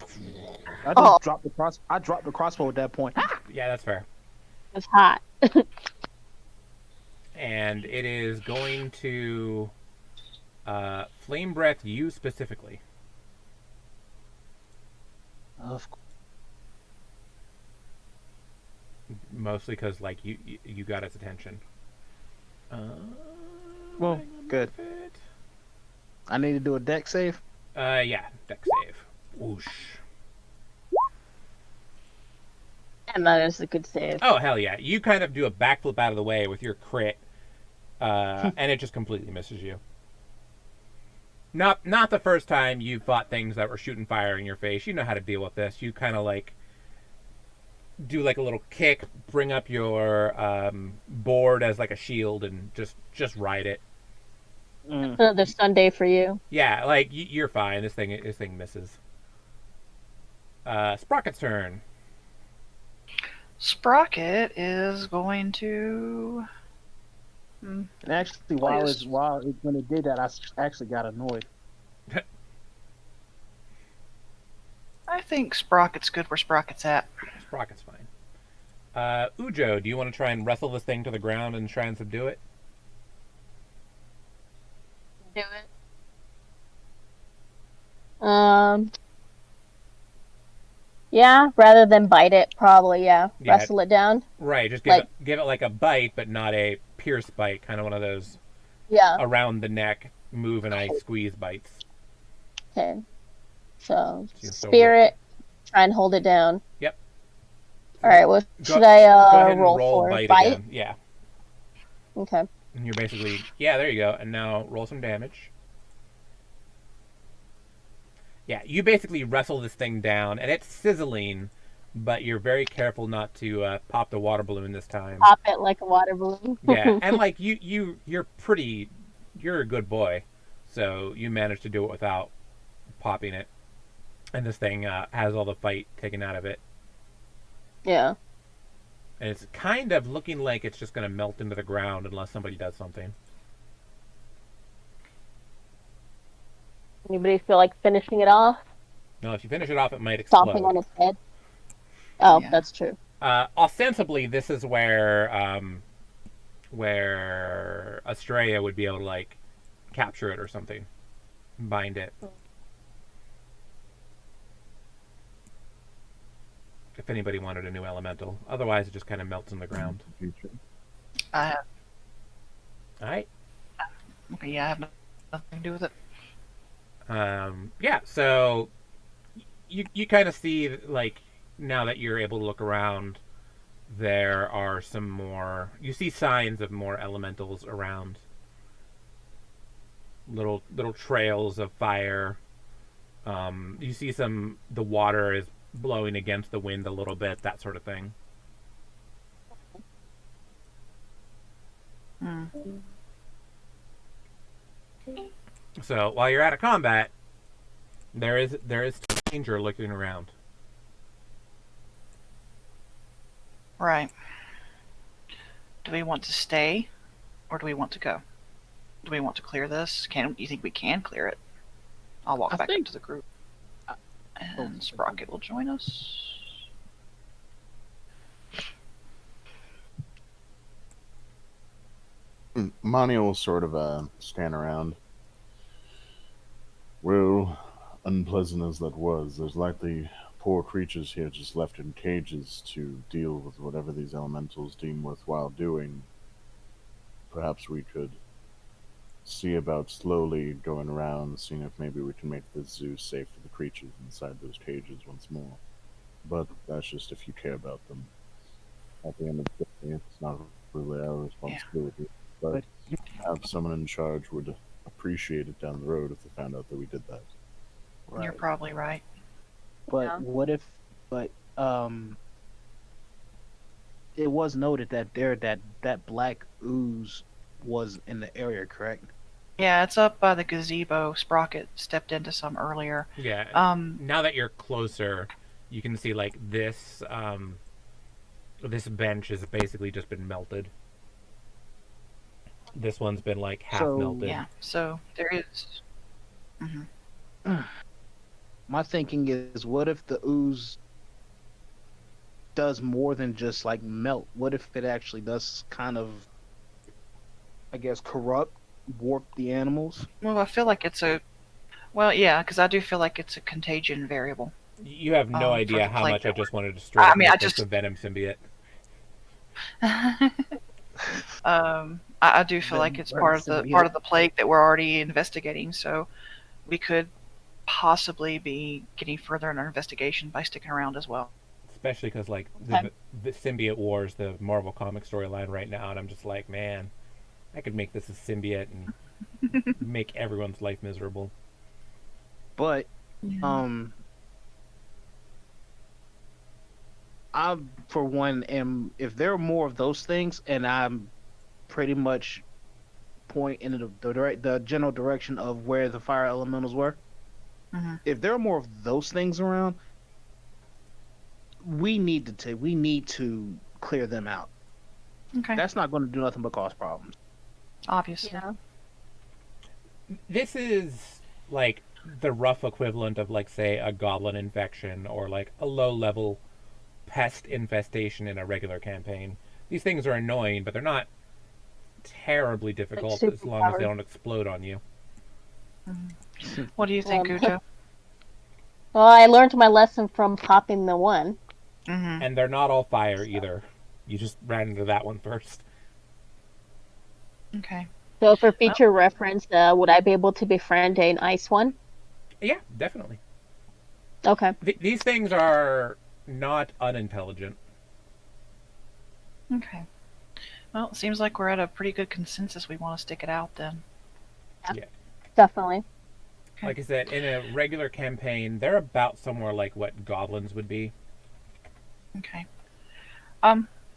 just Oh. dropped the cross. I dropped the crossbow at that point. Yeah, that's fair. It's hot. And it is going to flame breath you specifically. Of course. Mostly because like you got its attention. Well, Hang on, good. Fit. I need to do a deck save. Yeah, deck save. Whoosh. And that is a good save. Oh, hell yeah. You kind of do a backflip out of the way with your crit, and it just completely misses you. Not the first time you fought things that were shooting fire in your face. You know how to deal with this. You kind of like do like a little kick, bring up your board as like a shield, and just ride it. Another Sunday for you. Yeah, like you're fine. This thing misses. Sprocket's turn. Sprocket is going to. And actually, when it did that, I actually got annoyed. I think Sprocket's good where Sprocket's at. Sprocket's fine. Ujo, do you want to try and wrestle this thing to the ground and try and subdue it? Do it. Yeah, rather than bite it, probably, yeah. Yeah. Wrestle it down. Right, just give it like a bite, but not a pierce bite, kind of one of those Yeah. around the neck, move and I squeeze bites. Okay. So, Seems so spirit, try and hold it down. Yep. Alright, what Go should I ahead and roll roll for? bite Bite? again. Yeah. Okay. And you're basically, yeah, there you go. And now roll some damage. Yeah, you basically wrestle this thing down, and it's sizzling, but you're very careful not to pop the water balloon this time. Pop it like a water balloon. Yeah, and like you're a good boy, so you managed to do it without popping it, and this thing has all the fight taken out of it, Yeah. and it's kind of looking like it's just going to melt into the ground unless somebody does something. Anybody feel like finishing it off? No, if you finish it off, it might explode. Stomping on its head? Oh, Yeah. that's true. Ostensibly, this is where Australia would be able to like capture it or something, bind it. If anybody wanted a new elemental, otherwise it just kind of melts in the ground. I have. All right. Okay, yeah, I have nothing to do with it. Yeah. So you kind of see like now that you're able to look around, there are some more. You see signs of more elementals around. Little trails of fire. You see the water is blowing against the wind a little bit, that sort of thing. Hmm. So while you're out of combat, there is danger looking around. Right. Do we want to stay, or do we want to go? Do we want to clear this? You think we can clear it? I'll walk back up to the group, and Sprocket will join us. Mani will sort of stand around. Well, unpleasant as that was, there's likely poor creatures here just left in cages to deal with whatever these elementals deem worthwhile doing. Perhaps we could see about slowly going around, seeing if maybe we can make this zoo safe for the creatures inside those cages once more. But that's just if you care about them. At the end of the day, it's not really our responsibility. But have someone in charge would appreciate it down the road if they found out that we did that. Right. You're probably right. But Yeah. what if? But it was noted that that black ooze was in the area, correct? Yeah, it's up by the gazebo. Sprocket stepped into some earlier. Yeah. Um, Now that you're closer, you can see like this this bench has basically just been melted. This one's been like half So- melted. yeah. So there is. Mhm. My thinking is, what if the ooze does more than just like melt? What if it actually does kind of, I guess, corrupt, warp the animals? Well, I feel like it's a. Well, yeah, because I do feel like it's a contagion variable. You have no for idea the how plague much I that just wanted to straight I up mean, make I this just- a venom symbiote. I do feel Then like it's we're part of the symbiote. plague that we're already investigating. So we could possibly be getting further in our investigation by sticking around as well. Especially because like Okay. the symbiote wars, the Marvel comic storyline right now, and I'm just like, man, I could make this a symbiote and make everyone's life miserable. But I, for one, am if there are more of those things, and I'm pretty much point in the general direction of where the fire elementals were. Mhm. If there are more of those things around, we need to clear them out. Okay. That's not going to do nothing but cause problems. Obviously. Yeah. This is like the rough equivalent of like say a goblin infection or like a low level pest infestation in a regular campaign. These things are annoying, but they're not terribly difficult as long as they superpowered. don't explode on you. What do you think, Gujo? Well, I learned my lesson from popping the one. Mm-hmm. And they're not all fire either. You just ran into that one first. Okay. So for future reference, would I be able to befriend an ice one? Yeah, definitely. Okay. These things are not unintelligent. Okay. Well, it seems like we're at a pretty good consensus. We want to stick it out then. Yeah. Definitely. Okay. Like I said, in a regular campaign, they're about somewhere like what goblins would be. Okay.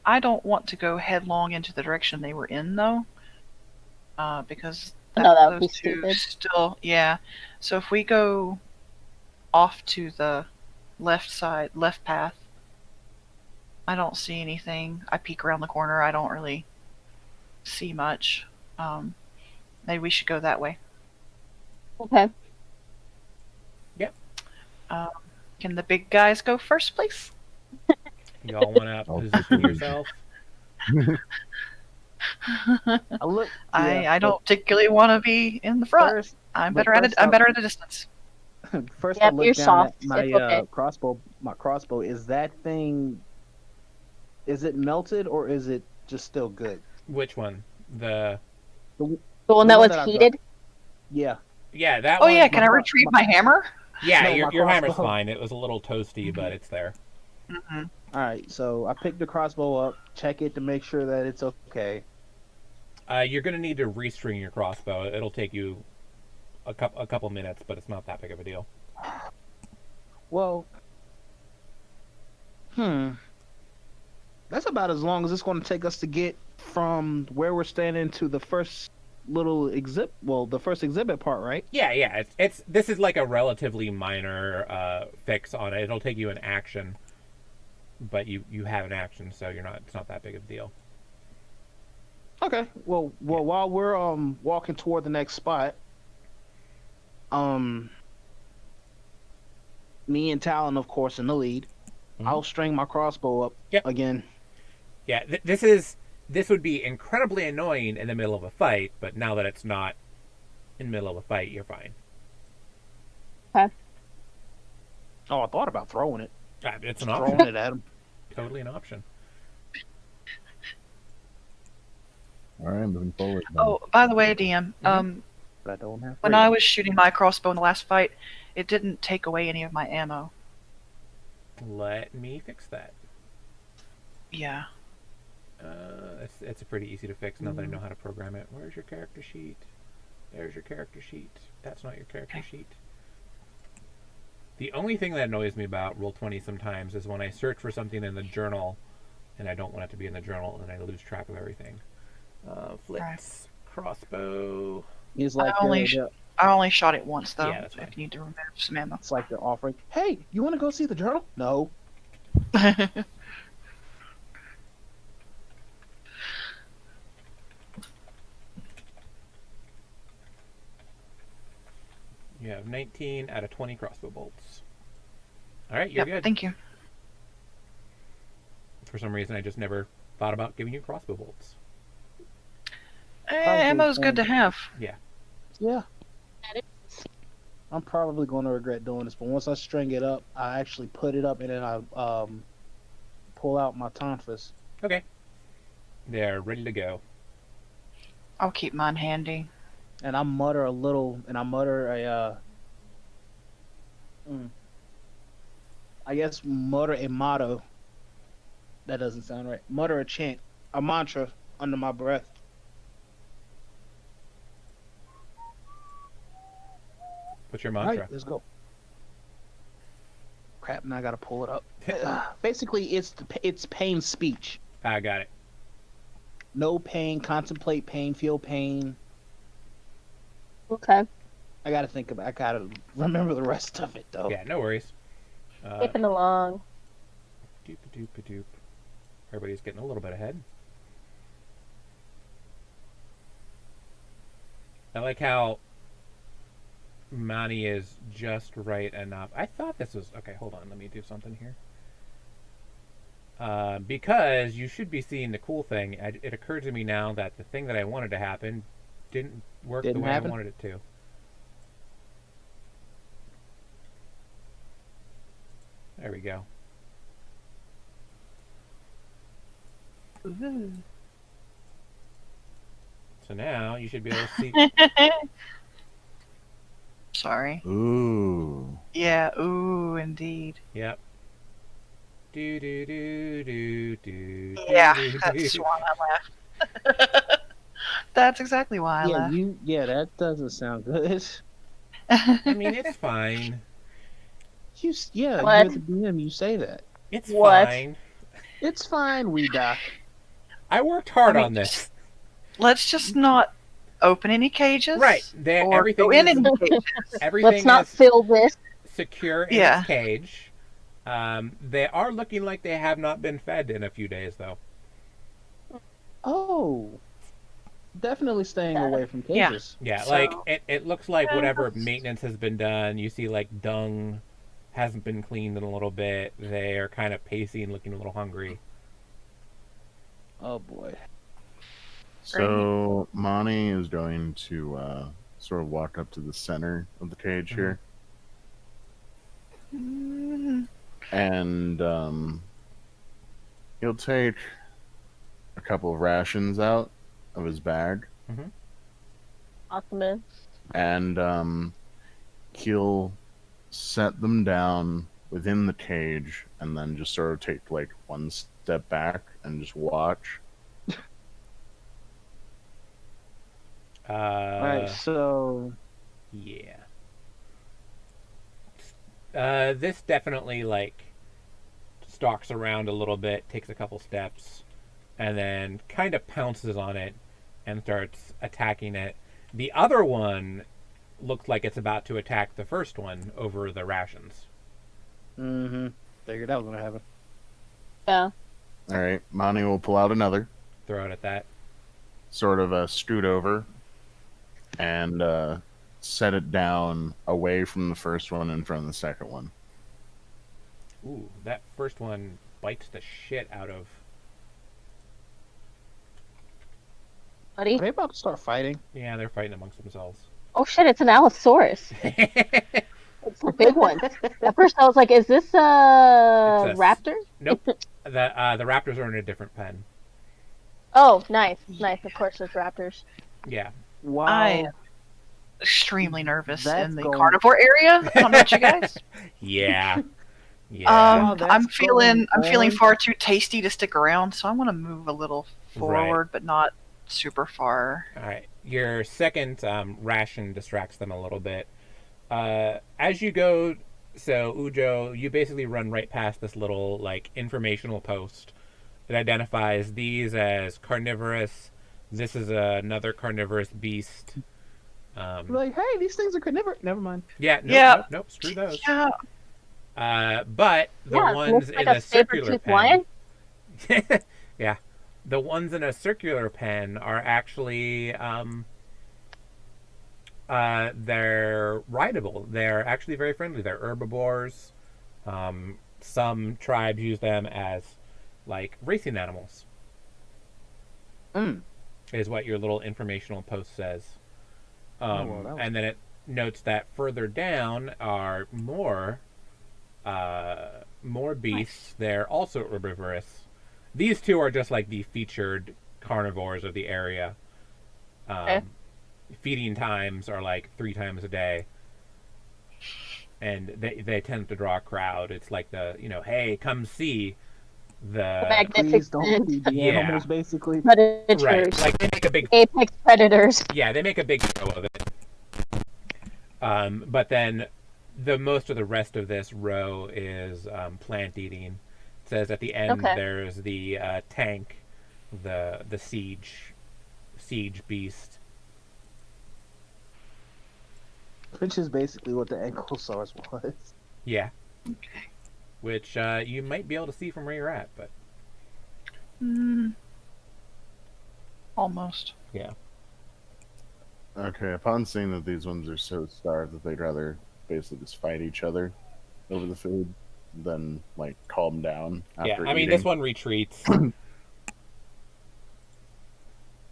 I don't want to go headlong into the direction they were in though. Because No, that would be those two stupid. still, yeah. So if we go off to the left side, left path, I don't see anything. I peek around the corner. I don't really see much. Maybe we should go that way. Okay. Yep. Can the big guys go first, please? Y'all want to position yourself? I look. I don't particularly want to be in the front. First, I'm but better at it. first I'm I- better at a distance. first I Yep, look you're down soft. at my It's okay. crossbow. My crossbow, is that thing? Is it melted or is it just still good? Which one? The The one The that one was that I got. heated? Yeah. yeah, that Oh one. yeah, can I retrieve my hammer? Yeah, No, your my hammer's crossbow. fine. It was a little toasty, but it's there. Mm-hmm. All right. So I picked the crossbow up, check it to make sure that it's okay. You're gonna need to restring your crossbow. It'll take you a couple minutes, but it's not that big of a deal. Well, that's about as long as it's going to take us to get from where we're standing to the first little exhibit. Well, the first exhibit part, right? Yeah. It's this is like a relatively minor fix on it. It'll take you an action, but you have an action, so you're not. It's not that big of a deal. Okay. Well, while we're walking toward the next spot, me and Talon, of course, in the lead. Mhm. I'll string my crossbow up Yep. again. Yeah, this would be incredibly annoying in the middle of a fight, but now that it's not in the middle of a fight, you're fine. Oh, I thought about throwing it. It's an Just option. throwing it at him. Totally an option. All right, moving forward. then. Oh, by the way, DM. But I don't have. When I was shooting my crossbow in the last fight, it didn't take away any of my ammo. Let me fix that. Yeah. It's pretty easy to fix now that I know how to program it. Where's your character sheet? There's your character sheet. That's not your character Okay. sheet. The only thing that annoys me about Roll20 sometimes is when I search for something in the journal and I don't want it to be in the journal and I lose track of everything. Flips, crossbow. He's like, I only shot it once though. Yeah, that's fine. If you need to remove some ammo. it's like they're offering. Hey, you want to go see the journal? No. You have 19 out of 20 crossbow bolts. Alright, you're Yep, good. thank you. For some reason, I just never thought about giving you crossbow bolts. Ammo's good to have. Yeah. That is- I'm probably going to regret doing this, but once I string it up, I actually put it up and then I pull out my tonfas. Okay. They're ready to go. I'll keep mine handy. And I mutter a little, and I mutter I guess mutter a motto. That doesn't sound right. Mutter a chant, a mantra under my breath. What's your All mantra? right, let's go. Crap, now I gotta pull it up. Basically, it's pain speech. I got it. No pain, contemplate pain, feel pain. Okay. I gotta remember the rest of it though. Yeah, no worries. Skipping along. Doop-a-doop-a-doop. Everybody's getting a little bit ahead. I like how Mani is just right enough. I thought this was... Okay, hold on. Let me do something here. Because you should be seeing the cool thing. It occurred to me now that the thing that I wanted to happen didn't work the way I wanted it to. There we go. So now you should be able to see... Sorry. Ooh. Yeah, ooh, indeed. Yep. Do do do do do. Yeah, do, that's do. why I laughed. That's exactly why I Yeah, laughed. that doesn't sound good. I mean, it's fine. You hear What? the DM, you say that. It's What? fine. It's fine, wee doc. I worked hard I mean, on this. Let's just not open any cages. Right. Or Everything go in is, any cages. everything Let's not is fill this. secure in Yeah. its cage. They are looking like they have not been fed in a few days, though. Oh. Definitely staying away from Yeah. cages. Yeah, So- like it looks like Yeah. whatever maintenance has been done. You see, like dung hasn't been cleaned in a little bit. They are kind of pacing, looking a little hungry. Oh boy. So Mani is going to sort of walk up to the center of the cage here, Mm, and he'll take a couple of rations out of his bag, Awesome, man. and he'll set them down within the cage, and then just sort of take like one step back and just watch. Alright, so Yeah. This definitely like stalks around a little bit, takes a couple steps, and then kind of pounces on it and starts attacking it. The other one looks like it's about to attack the first one over the rations. figured that was gonna happen. Yeah. All right, Mani will pull out another, Throw it at that. sort of scoot over, and set it down away from the first one in front of the second one. Ooh, that first one bites the shit out of... Buddy. Are they about to start fighting? Yeah, they're fighting amongst themselves. Oh shit, it's an Allosaurus. It's a big one. At first I was like, is this a It's a- raptor? Nope. The raptors are in a different pen. Oh, nice. Nice. Of course there's raptors. Yeah. Wow. I am extremely nervous That's in the going- carnivore area. I don't know about you guys. Yeah. Yeah. Wow, that's I'm feeling going far too tasty to stick around, so I want to move a little forward, but not super far. All right. Your second ration distracts them a little bit. As you go, so Ujo, you basically run right past this little like informational post. It identifies these as carnivorous. This is another carnivorous beast. Like, hey, these things are carnivorous. Never mind. Yeah. Nope, Yeah. Nope. Screw those. Yeah. But the Yeah, ones looks in like a a circular saber-toothed pen. lion. Yeah. The ones in a circular pen are actually they're rideable. They're actually very friendly. They're herbivores. Some tribes use them as like racing animals. Is what your little informational post says. well, that was- And then it notes that further down are more beasts. They're also herbivorous. These two are just like the featured carnivores of the area. Um, Feeding times are like 3 times a day, and they tend to draw a crowd. It's like the hey, come see the Please don't feed the Yeah. animals, basically. predators. right. Like they make a big Apex predators. yeah, they make a big show of it. But then the most of the rest of this row is plant eating. It says at the end Okay. there's the tank, the siege beast. Which is basically what the ankylosaurus was. Yeah. Which you might be able to see from where you're at, but Almost. yeah. Okay, upon seeing that these ones are so starved that they'd rather basically just fight each other over the food than like calm down after Yeah, I mean eating. this one retreats.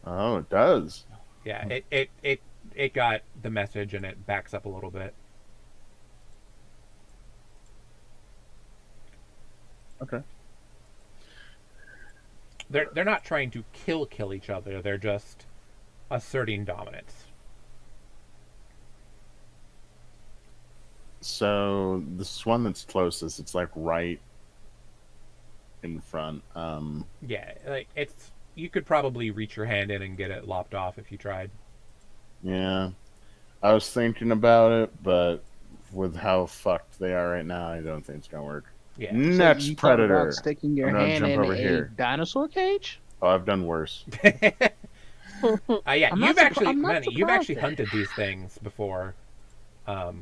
Oh, it does. Yeah, it got the message and it backs up a little bit. Okay. They're not trying to kill each other. They're just asserting dominance. So this one that's closest, it's like right in front. Yeah, like you could probably reach your hand in and get it lopped off if you tried. Yeah, I was thinking about it, but with how fucked they are right now, I don't think it's gonna work. Yeah. Next you thought predator. about sticking your I'm gonna hand jump in over a here. dinosaur cage? Oh, I've done worse. Yeah, I'm you've not actually, I'm not Manny, you've actually surprised hunted these things before. The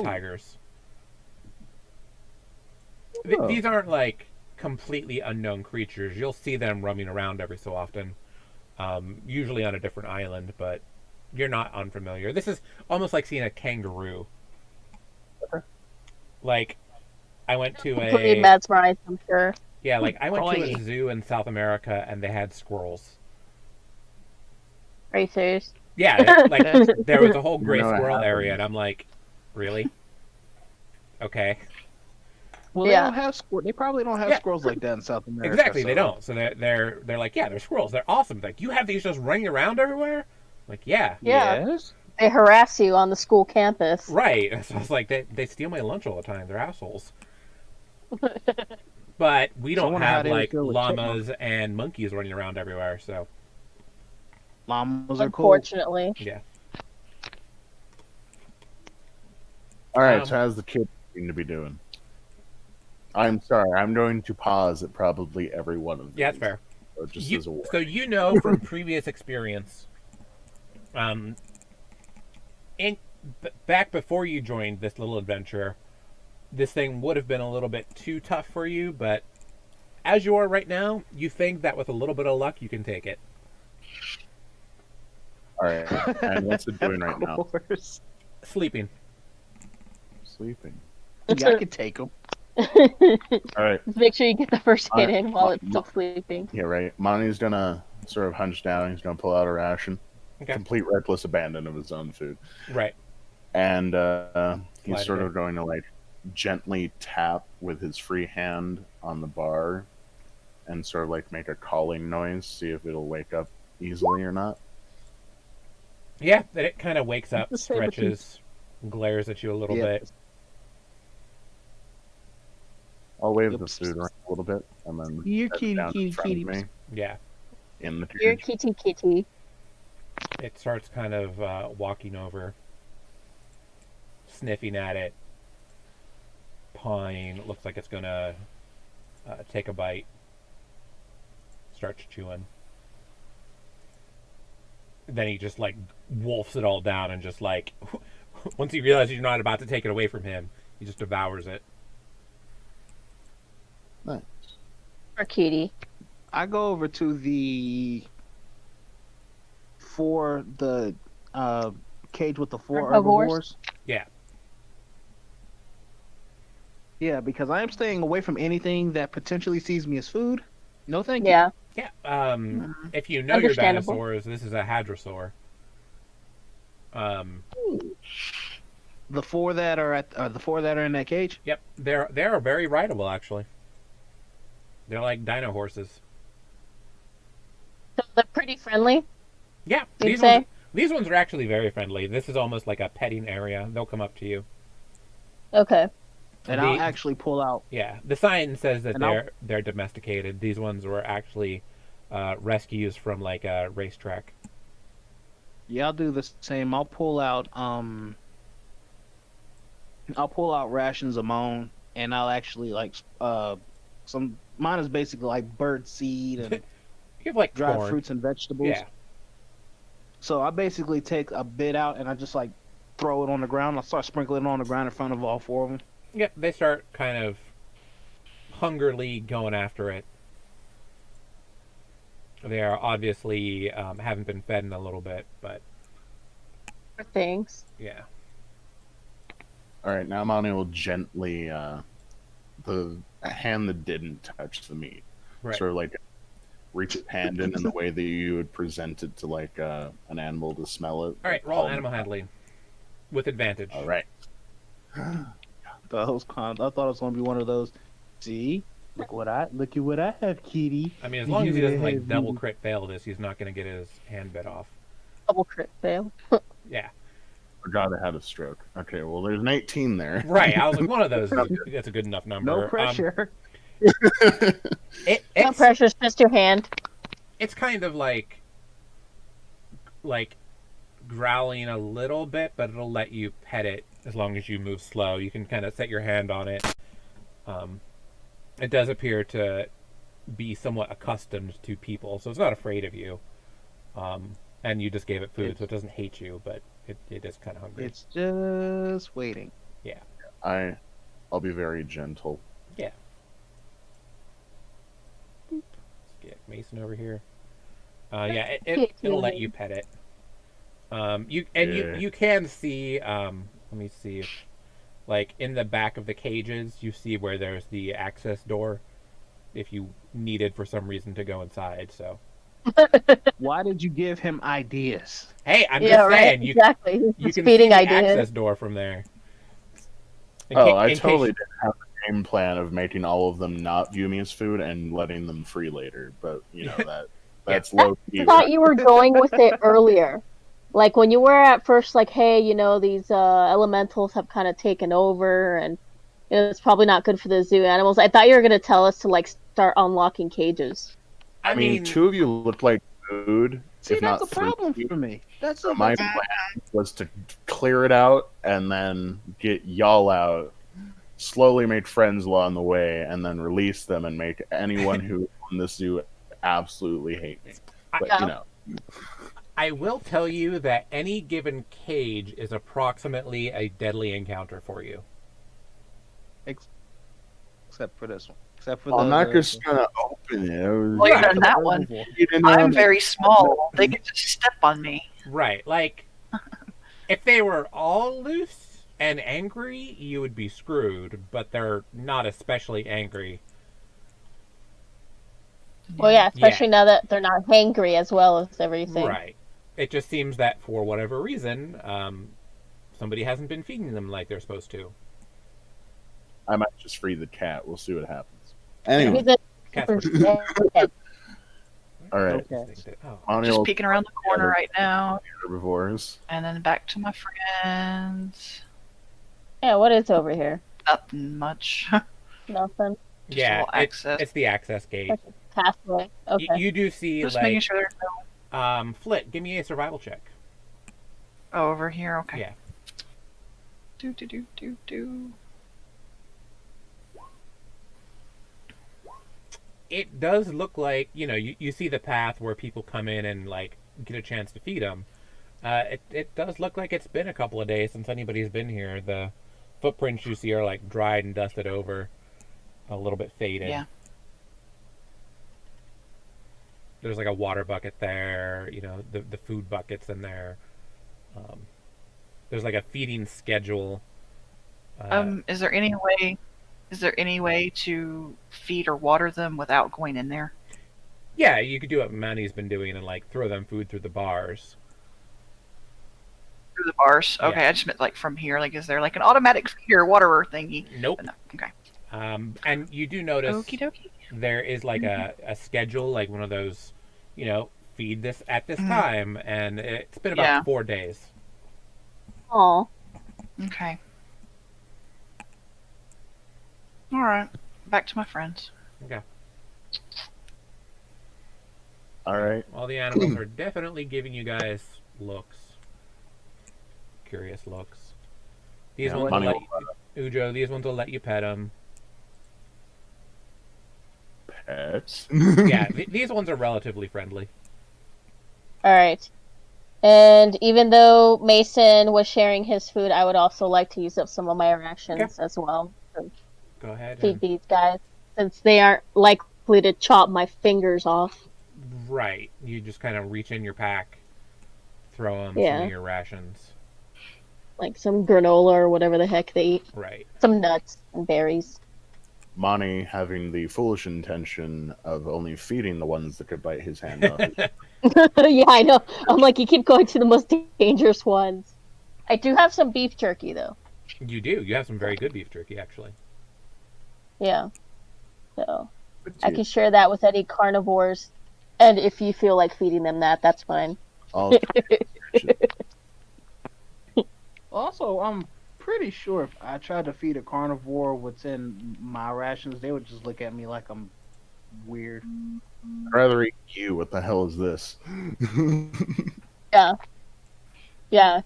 tigers. Oh. These aren't like completely unknown creatures. You'll see them roaming around every so often, usually on a different island, but you're not unfamiliar. This is almost like seeing a kangaroo. Okay. Like, I went to Completely a mesmerized, I'm sure. yeah, like I went to a Boy. zoo in South America and they had squirrels. Are you serious? Yeah, like there was a whole gray You know it squirrel area, happens. and I'm like, really? Okay. Well, Yeah. they don't have They probably don't have Yeah. squirrels like that in South America. Exactly, they so- don't. So they're like, yeah, they're squirrels. They're awesome. Like, you have these just running around everywhere. Like, yeah, Yeah. Yes. They harass you on the school campus. right. So I was like, they steal my lunch all the time. They're assholes. But we So I don't wonder how have they would like feel with llamas and monkeys running around everywhere. So Llamas are cool. Unfortunately. yeah, All right, Um, so how's the kid seem to be doing? I'm sorry, I'm going to pause at probably every one of these. yeah, that's fair. So just You, as a warning. so you know from previous experience, back before you joined this little adventure, this thing would have been a little bit too tough for you, but as you are right now, you think that with a little bit of luck, you can take it. All right, and what's it doing right Of now? course. Sleeping. Sleeping. Yeah, I could take them. All right, Just make sure you get the first hit in while it's no. still sleeping. yeah, right. Monty's gonna sort of hunch down. He's gonna pull out a ration. Okay. Complete reckless abandon of his own food. Right. And he's Slide sort it of going to like gently tap with his free hand on the bar and sort of like make a calling noise, see if it'll wake up easily or not. Yeah, that it kind of wakes up, The saber-tooth. stretches, glares at you a little bit. I'll wave the Oops. food around a little bit and then You're set it kitty, down in kitty, front of kitty. me Yeah. in the You're cage. kitty. It starts kind of walking over, sniffing at it, pawing. Looks like it's gonna take a bite. Starts chewing. Then he just like wolfs it all down and just like once he realizes you're not about to take it away from him, he just devours it. Nice. Or kitty. I go over to the cage with the four Herbivores? herbivores. Yeah. Yeah, because I am staying away from anything that potentially sees me as food. No, thank you. Yeah. Yeah. If you know your Understandable. dinosaurs, this is a hadrosaur. The four that are in that cage. Yep. They're very rideable actually. They're like dino horses. So they're pretty friendly. Yeah, You'd say? these ones are actually very friendly. This is almost like a petting area. They'll come up to you. Okay. And I'll actually pull out. Yeah, the sign says that And they're domesticated. These ones were actually rescues from like a racetrack. Yeah, I'll do the same. I'll pull out rations of Moan, and I'll actually like some. Mine is basically like bird seed and You have like dried corn. fruits and vegetables. Yeah. So I basically take a bit out and I just like throw it on the ground. I start sprinkling it on the ground in front of all four of them. Yep, they start kind of hungrily going after it. They are obviously haven't been fed in a little bit, but Things. yeah. All right, now Mani will gently the hand that didn't touch the meat, Right. sort of like reach its hand in the way that you would present it to like an animal to smell it. All right, roll animal handling with advantage. All right. I thought it was going to be one of those. See, look at what I have, kitty. I mean, as long as he doesn't like double crit fail this, he's not going to get his hand bit off. Double crit fail. Yeah. Forgot I had a stroke. Okay, well, there's an 18 there. Right. I was like, one of those. That's a good enough number. No pressure. No It's pressure, it's just your hand. it's kind of like growling a little bit, but it'll let you pet it as long as you move slow. You can kind of set your hand on it. It does appear to be somewhat accustomed to people, so it's not afraid of you. And you just gave it food, so it doesn't hate you, but it is kind of hungry. It's just waiting. Yeah. I'll be very gentle. Yeah. Let's get Mason over here. Yeah, it'll let you pet it. You can see. Let me see if, like in the back of the cages, you see where there's the access door, if you needed for some reason to go inside. So. Why did you give him ideas? Hey, I'm just saying exactly. you can feeding see the ideas. access door from there. I totally didn't have a game plan of making all of them not view me as food and letting them free later, but you know that's low key. I thought you were going with it earlier. Like when you were at first like, hey, these elementals have kind of taken over and it's probably not good for the zoo animals. I thought you were going to tell us to like start unlocking cages. I mean, two of you look like food. See, if that's not a problem three. for me. That's So my plan was to clear it out and then get y'all out, slowly make friends along the way, and then release them and make anyone who in the zoo absolutely hate me. But I will tell you that any given cage is approximately a deadly encounter for you. except for this one. Except for I'm not just gonna open it. Well, you've done that one. I'm very small. They can just step on me. Right. Like, if they were all loose and angry, you would be screwed, but they're not especially angry. Well, yeah, especially now that they're not hangry as well as everything. Right. It just seems that for whatever reason, somebody hasn't been feeding them like they're supposed to. I might just free the cat. We'll see what happens. Anyway. All right. Okay. Just peeking around the corner right now. Herbivores. And then back to my friends. Yeah, what is over here? Nothing much. Nothing. Just a little access. It's the access gate. Pathway. Okay. You do see, Just making sure there's no... Flit, give me a survival check. Oh, over here? Okay. Yeah. Do. It does look like, you see the path where people come in and, like, get a chance to feed them. It does look like it's been a couple of days since anybody's been here. The footprints you see are, like, dried and dusted over, a little bit faded. Yeah. There's, like, a water bucket there, the food bucket's in there. There's, like, a feeding schedule. Is there any way to feed or water them without going in there? Yeah, you could do what Manny's been doing and, like, throw them food through the bars. Through the bars? Okay, Yeah. I just meant, like, from here. Like, is there, like, an automatic feeder waterer thingy? Nope. No. Okay. And you do notice Okie dokie. there is, like, a schedule, like one of those, feed this at this time, and it's been about 4 days. Aw. Okay. All right. Back to my friends. Okay. All right. All the animals are definitely giving you guys looks. Curious looks. These Yeah, ones what- will let you, Ujo, these ones will let you pet them. Pets. Yeah, these ones are relatively friendly. Alright. And even though Mason was sharing his food, I would also like to use up some of my rations as well. To Go ahead. feed these guys, since they aren't likely to chop my fingers off. Right. You just kind of reach in your pack, throw them some Yeah. of your rations. Like some granola or whatever the heck they eat. Right. Some nuts and berries. Mani having the foolish intention of only feeding the ones that could bite his hand off. Yeah, I know. I'm like, you keep going to the most dangerous ones. I do have some beef jerky, though. You do. You have some very good beef jerky, actually. Yeah. So, I can share that with any carnivores. And if you feel like feeding them that, that's fine. All Also, I'm pretty sure if I tried to feed a carnivore what's in my rations, they would just look at me like I'm weird. I'd rather eat you. What the hell is this? Yeah. Yeah.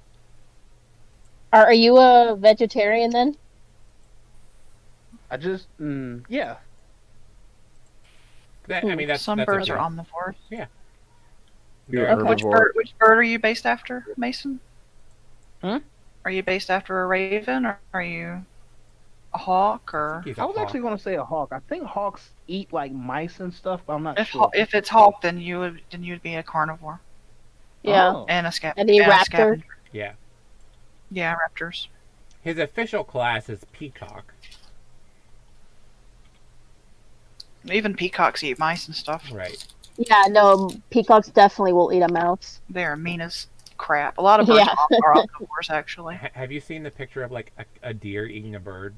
Are you a vegetarian then? I just, yeah. I mean, that's Some that's birds okay. are omnivores. You're They're- herbivore. Which bird are you based after, Mason? Hmm? Are you based after a raven, or are you a hawk, or He's I a was hawk. actually going to say a hawk. I think hawks eat like mice and stuff, but I'm not if sure. if it's hawk, then you'd be a carnivore Yeah. Oh. and a Any and a raptor? scavenger. Yeah. Yeah, raptors. His official class is peacock. Even peacocks eat mice and stuff. Right. Yeah, no, peacocks definitely will eat a mouse. They're mean as crap. A lot of birds Yeah. are omnivores, actually. Have you seen the picture of like a deer eating a bird?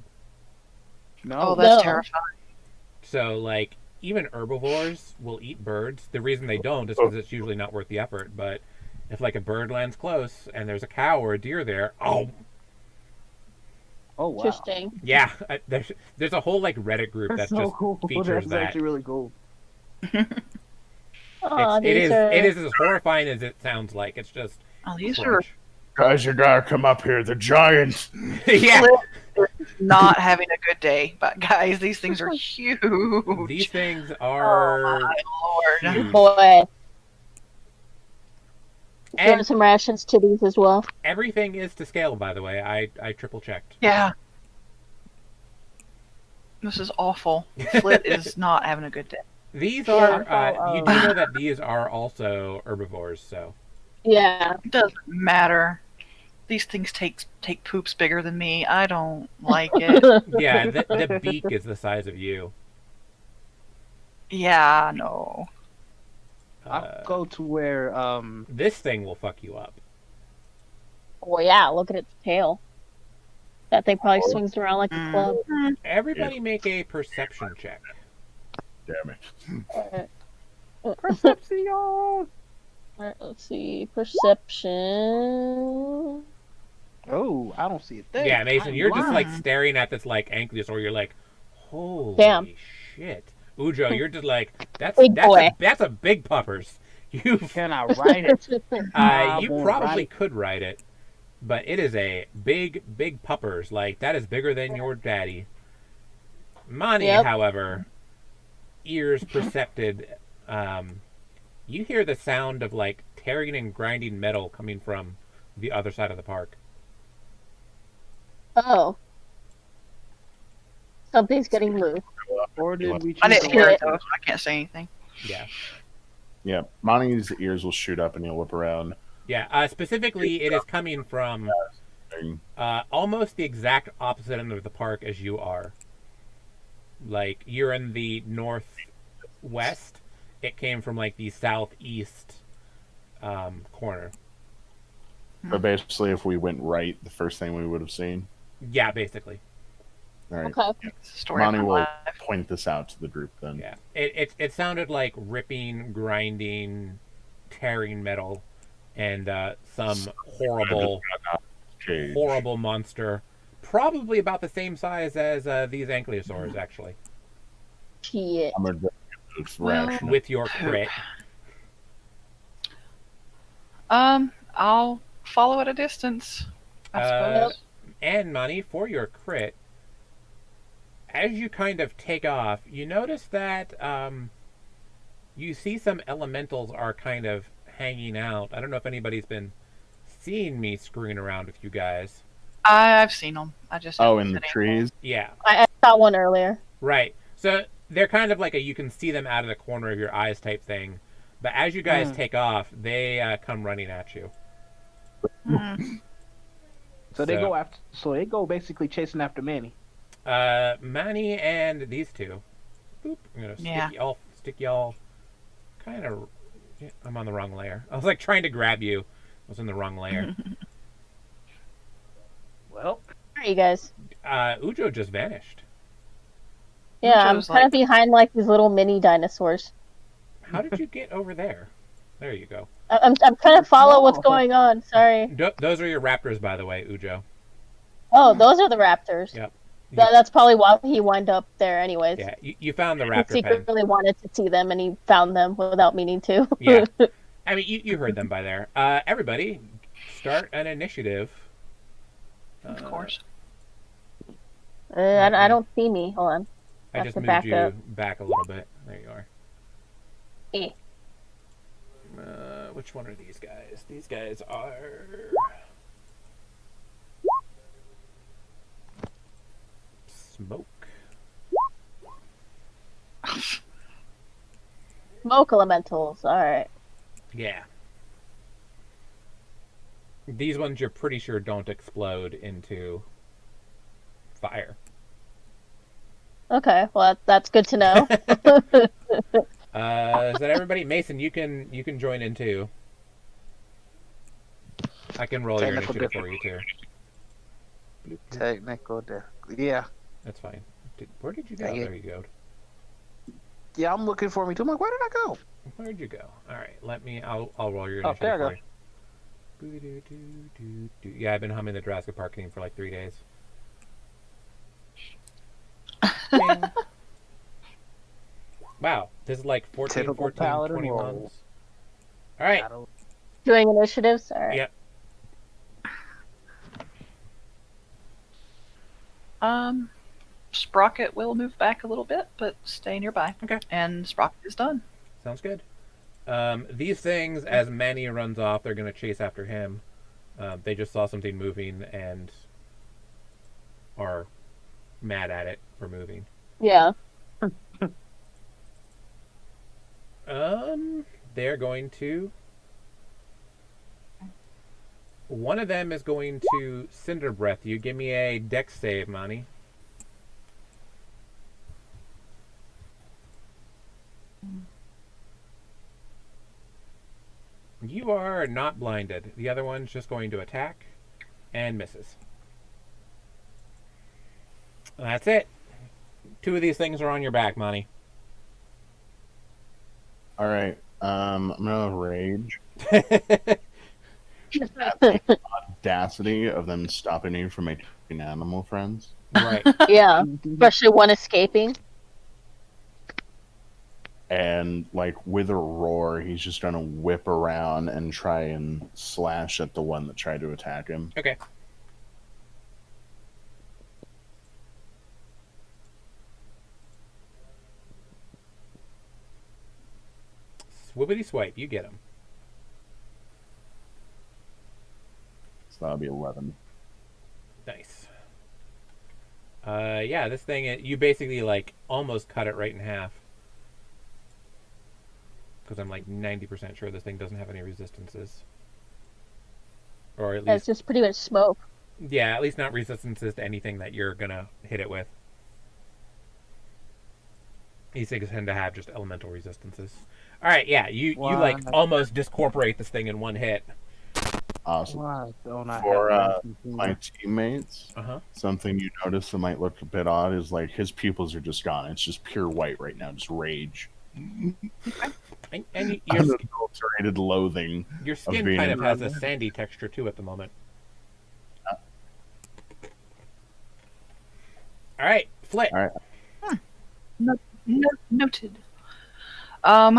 No. Oh, that's No. terrifying. So like even herbivores will eat birds. The reason they don't is because it's usually not worth the effort. But if like a bird lands close and there's a cow or a deer there, oh Oh, wow. Interesting. yeah, there's a whole like Reddit group That's that so just cool. features That's that. actually really cool. Aw, It these are... is as horrifying as it sounds like. It's just Oh, these are crunch. Guys, you gotta come up here. The giants. Yeah. not having a good day. But guys, these things are huge. These things Oh are my lord. huge. Boy. Throwing And some rations to these as well. everything is to scale, by the way. I triple checked. Yeah. This is awful. Flit is not having a good day. These Yeah, are you do know that these are also herbivores, so Yeah. It doesn't matter. These things take poops bigger than me. I don't like it. yeah, the beak is the size of you. Yeah, no. I'll go to where, This thing will fuck you up. Oh yeah, look at its tail. That thing probably swings around like a club. Everybody make a perception check. Damn it. Perception! Alright, let's see. Perception. Oh, I don't see a thing. Yeah, Mason, I'm you're just like blind. staring at this like ankylosaur. You're like, holy Damn. shit. Ujo, you're just like, Big boy. that's a big puppers. You Can I write it? you won't probably write it. could write it, but it is a big puppers. Like that is bigger than your daddy. Mani, Yep. however, ears percepted. You hear the sound of like tearing and grinding metal coming from the other side of the park. Oh. Something's getting loose. Or did we choose I didn't the hear right- it though, so I can't say anything. Yeah. Yeah, Mani's ears will shoot up and he'll whip around. Yeah, specifically, it is coming from Thing. almost the exact opposite end of the park as you are. Like, you're in the northwest. It came from, like, the southeast corner. But basically, if we went right, the first thing we would have seen. Yeah, basically. All right. Okay. It's the story of Mani my will life. point this out to the group then. Yeah. It sounded like ripping, grinding, tearing metal and some horrible Cage. horrible monster, probably about the same size as these ankylosaurs, actually. Shit. I'm gonna ration. With your Poop. crit. I'll follow at a distance, I suppose. And money for your crit. As you kind of take off, you notice that you see some elementals are kind of hanging out. I don't know if anybody's been seeing me screwing around with you guys. I've seen them. I just Oh, haven't in the been able- trees? Yeah, I saw one earlier. right. So they're kind of like a you can see them out of the corner of your eyes type thing. But as you guys take off, they come running at you. Hmm. So they go after. So they go basically chasing after Manny. Manny and these two. Boop. I'm gonna Yeah. stick y'all. Kind of. I'm on the wrong layer. I was like trying to grab you. I was in the wrong layer. Well, Where are you guys? Ujo just vanished. Yeah, I'm Ujo's kind of behind like these little mini dinosaurs. How did you get over there? There you go. I'm trying to follow what's small. going on. Sorry. Those are your raptors, by the way, Ujo. Oh, those are the raptors. Yep. That's probably why he wound up there, anyways. Yeah, you found the He raptor pen. secretly wanted to see them, and he found them without meaning to. Yeah. I mean, you heard them by there. Everybody, start an initiative. Of course. I don't see me. Hold on. I Have just to moved back you up. back a little bit. There you are. Eh. Which one are these guys? These guys are... Smoke. Smoke elementals. All right. Yeah. These ones you're pretty sure don't explode into fire. Okay. Well, that's good to know. Is that everybody? Mason, you can join in too. I can roll your Technical initiative for you too. technical. Yeah, That's fine. Where did you go? Dang it. There you go. yeah. I'm looking for me too. I'm like, where did I go? Where'd you go? All right, I'll roll your Oh, initiative there I for you. Boo-doo-doo-doo-doo. Yeah, I've been humming the Jurassic Park theme for like 3 days. Ding. Wow, this is like 14, Typical 14, paladin 20 roll. months. All right. Doing initiatives. All right. Yep. Sprocket will move back a little bit, but stay nearby. Okay. And Sprocket is done. Sounds good. These things, as Manny runs off, they're going to chase after him. They just saw something moving and are mad at it for moving. Yeah. They're going to... One of them is going to Cinder Breath you. Give me a dex save, Manny. You are not blinded. The other one's just going to attack and misses. That's it. 2 of these things are on your back, Manny. All right. I'm gonna rage. Audacity of them stopping you from making animal friends. Right. Yeah. Especially one escaping. And like with a roar, he's just gonna whip around and try and slash at the one that tried to attack him. Okay. Swoopity swipe, you get him. So that'll be 11. Nice. Yeah, this thing, you basically like almost cut it right in half. Because I'm like 90% sure this thing doesn't have any resistances. Or at Yeah, it's least, just pretty much smoke. yeah, at least not resistances to anything that you're gonna hit it with. These things tend to have just elemental resistances. Alright, yeah, you like almost discorporate this thing in one hit. Awesome. Why don't I For have my teammates, Uh-huh. something you notice that might look a bit odd is like his pupils are just gone. It's just pure white right now, just rage. And Unadulterated loathing. your skin being kind of has a around there. sandy texture too at the moment. All right, Flit. All right. Noted. Um,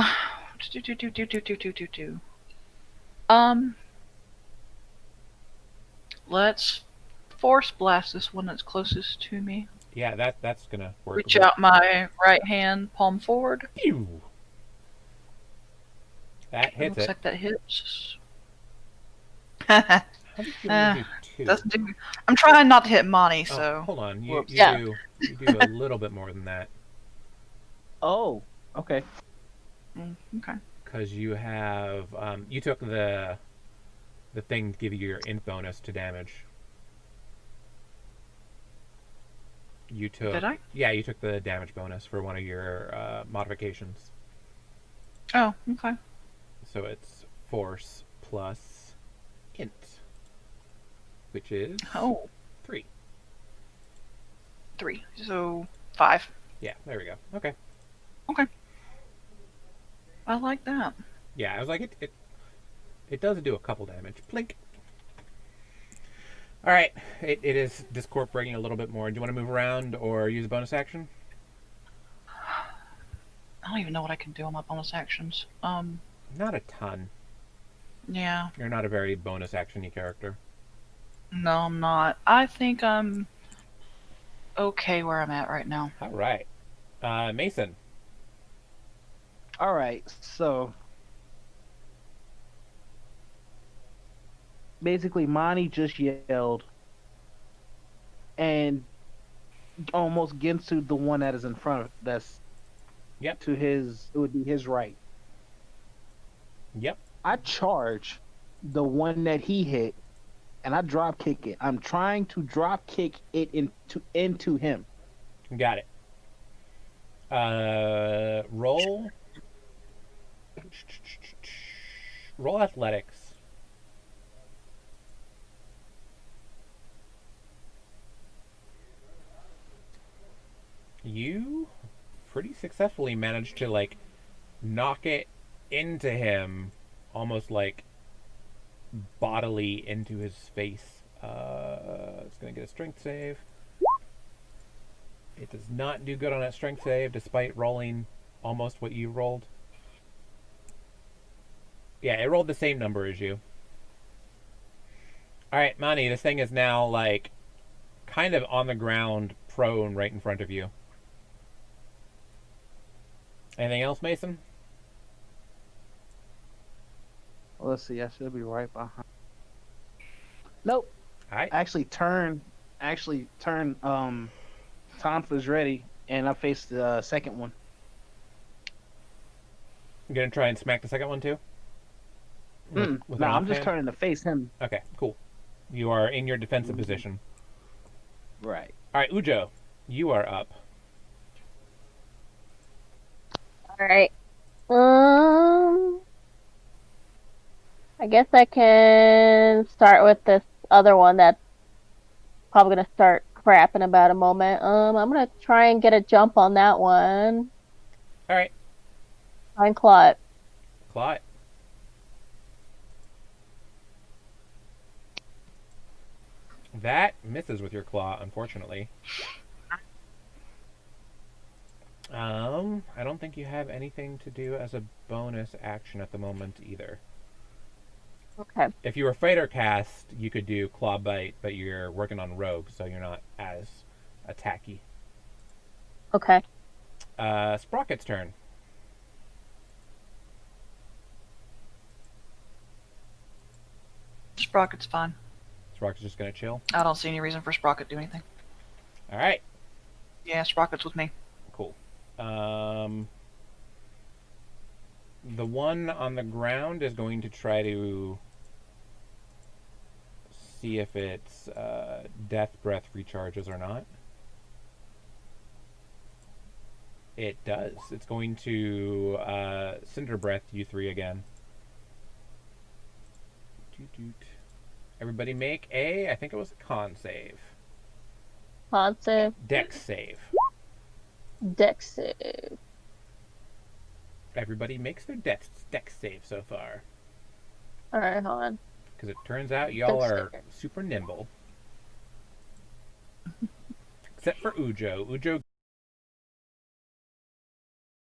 do. Let's force blast this one that's closest to me. Yeah, that's gonna work. Reach out my right hand, palm forward. Pew! That hits Looks it. like that hits. How did you only do 2? Doesn't do. I'm trying not to hit Monty, Oh, so. hold on. You Whoops. Yeah. do a little bit more than that Oh, okay. Okay. because you have you took the thing to give you your int bonus to damage. You took. Did I? Yeah, you took the damage bonus for one of your modifications. Oh, okay. So it's force plus int, which is Oh, 3. 3. So 5. Yeah, there we go. Okay. I like that. Yeah, I was like it does do a couple damage. Plink. All right, it is discorporating a little bit more. Do you want to move around or use a bonus action? I don't even know what I can do on my bonus actions. Not a ton. Yeah. You're not a very bonus action-y character. No, I'm not. I think I'm okay where I'm at right now. All right, Mason. All right. So basically, Monty just yelled and almost gets to the one that is in front of that's Yep. to his. It would be his right. Yep. I charge the one that he hit, and I drop kick it. I'm trying to drop kick it into him. Got it. Roll. Roll athletics. You pretty successfully managed to like knock it into him, almost like bodily into his face. It's gonna get a strength save. It does not do good on that strength save, despite rolling almost what you rolled. Yeah, it rolled the same number as you. Alright, Mani, this thing is now, like, kind of on the ground, prone right in front of you. Anything else, Mason? Well, let's see. I should be right behind. Nope. Alright. Actually, turn. Tonfa's ready, and I face the second one. You gonna try and smack the second one, too? With No, an I'm just offhand? turning to face him. Okay, cool. You are in your defensive position. Right. Alright, Ujo, you are up. All right. I guess I can start with this other one that's probably gonna start crap in about a moment. I'm gonna try and get a jump on that one. Alright, Try and claw it. claw it. That misses with your claw, unfortunately. I don't think you have anything to do as a bonus action at the moment either. Okay. If you were fighter cast, you could do claw bite, but you're working on rogue, so you're not as attacky. Okay. Sprocket's turn. Sprocket's fine. Sprocket's just gonna chill. I don't see any reason for Sprocket to do anything. All right, Yeah, Sprocket's with me. cool. The one on the ground is going to try to see if its death breath recharges or not. It does. It's going to cinder breath you three again. Doot. Everybody make I think it was a con save. Con save. Dex save. Dex save. everybody makes their dex save so far. Alright, hold on. Because it turns out y'all are Dex save. super nimble. Except for Ujo. Ujo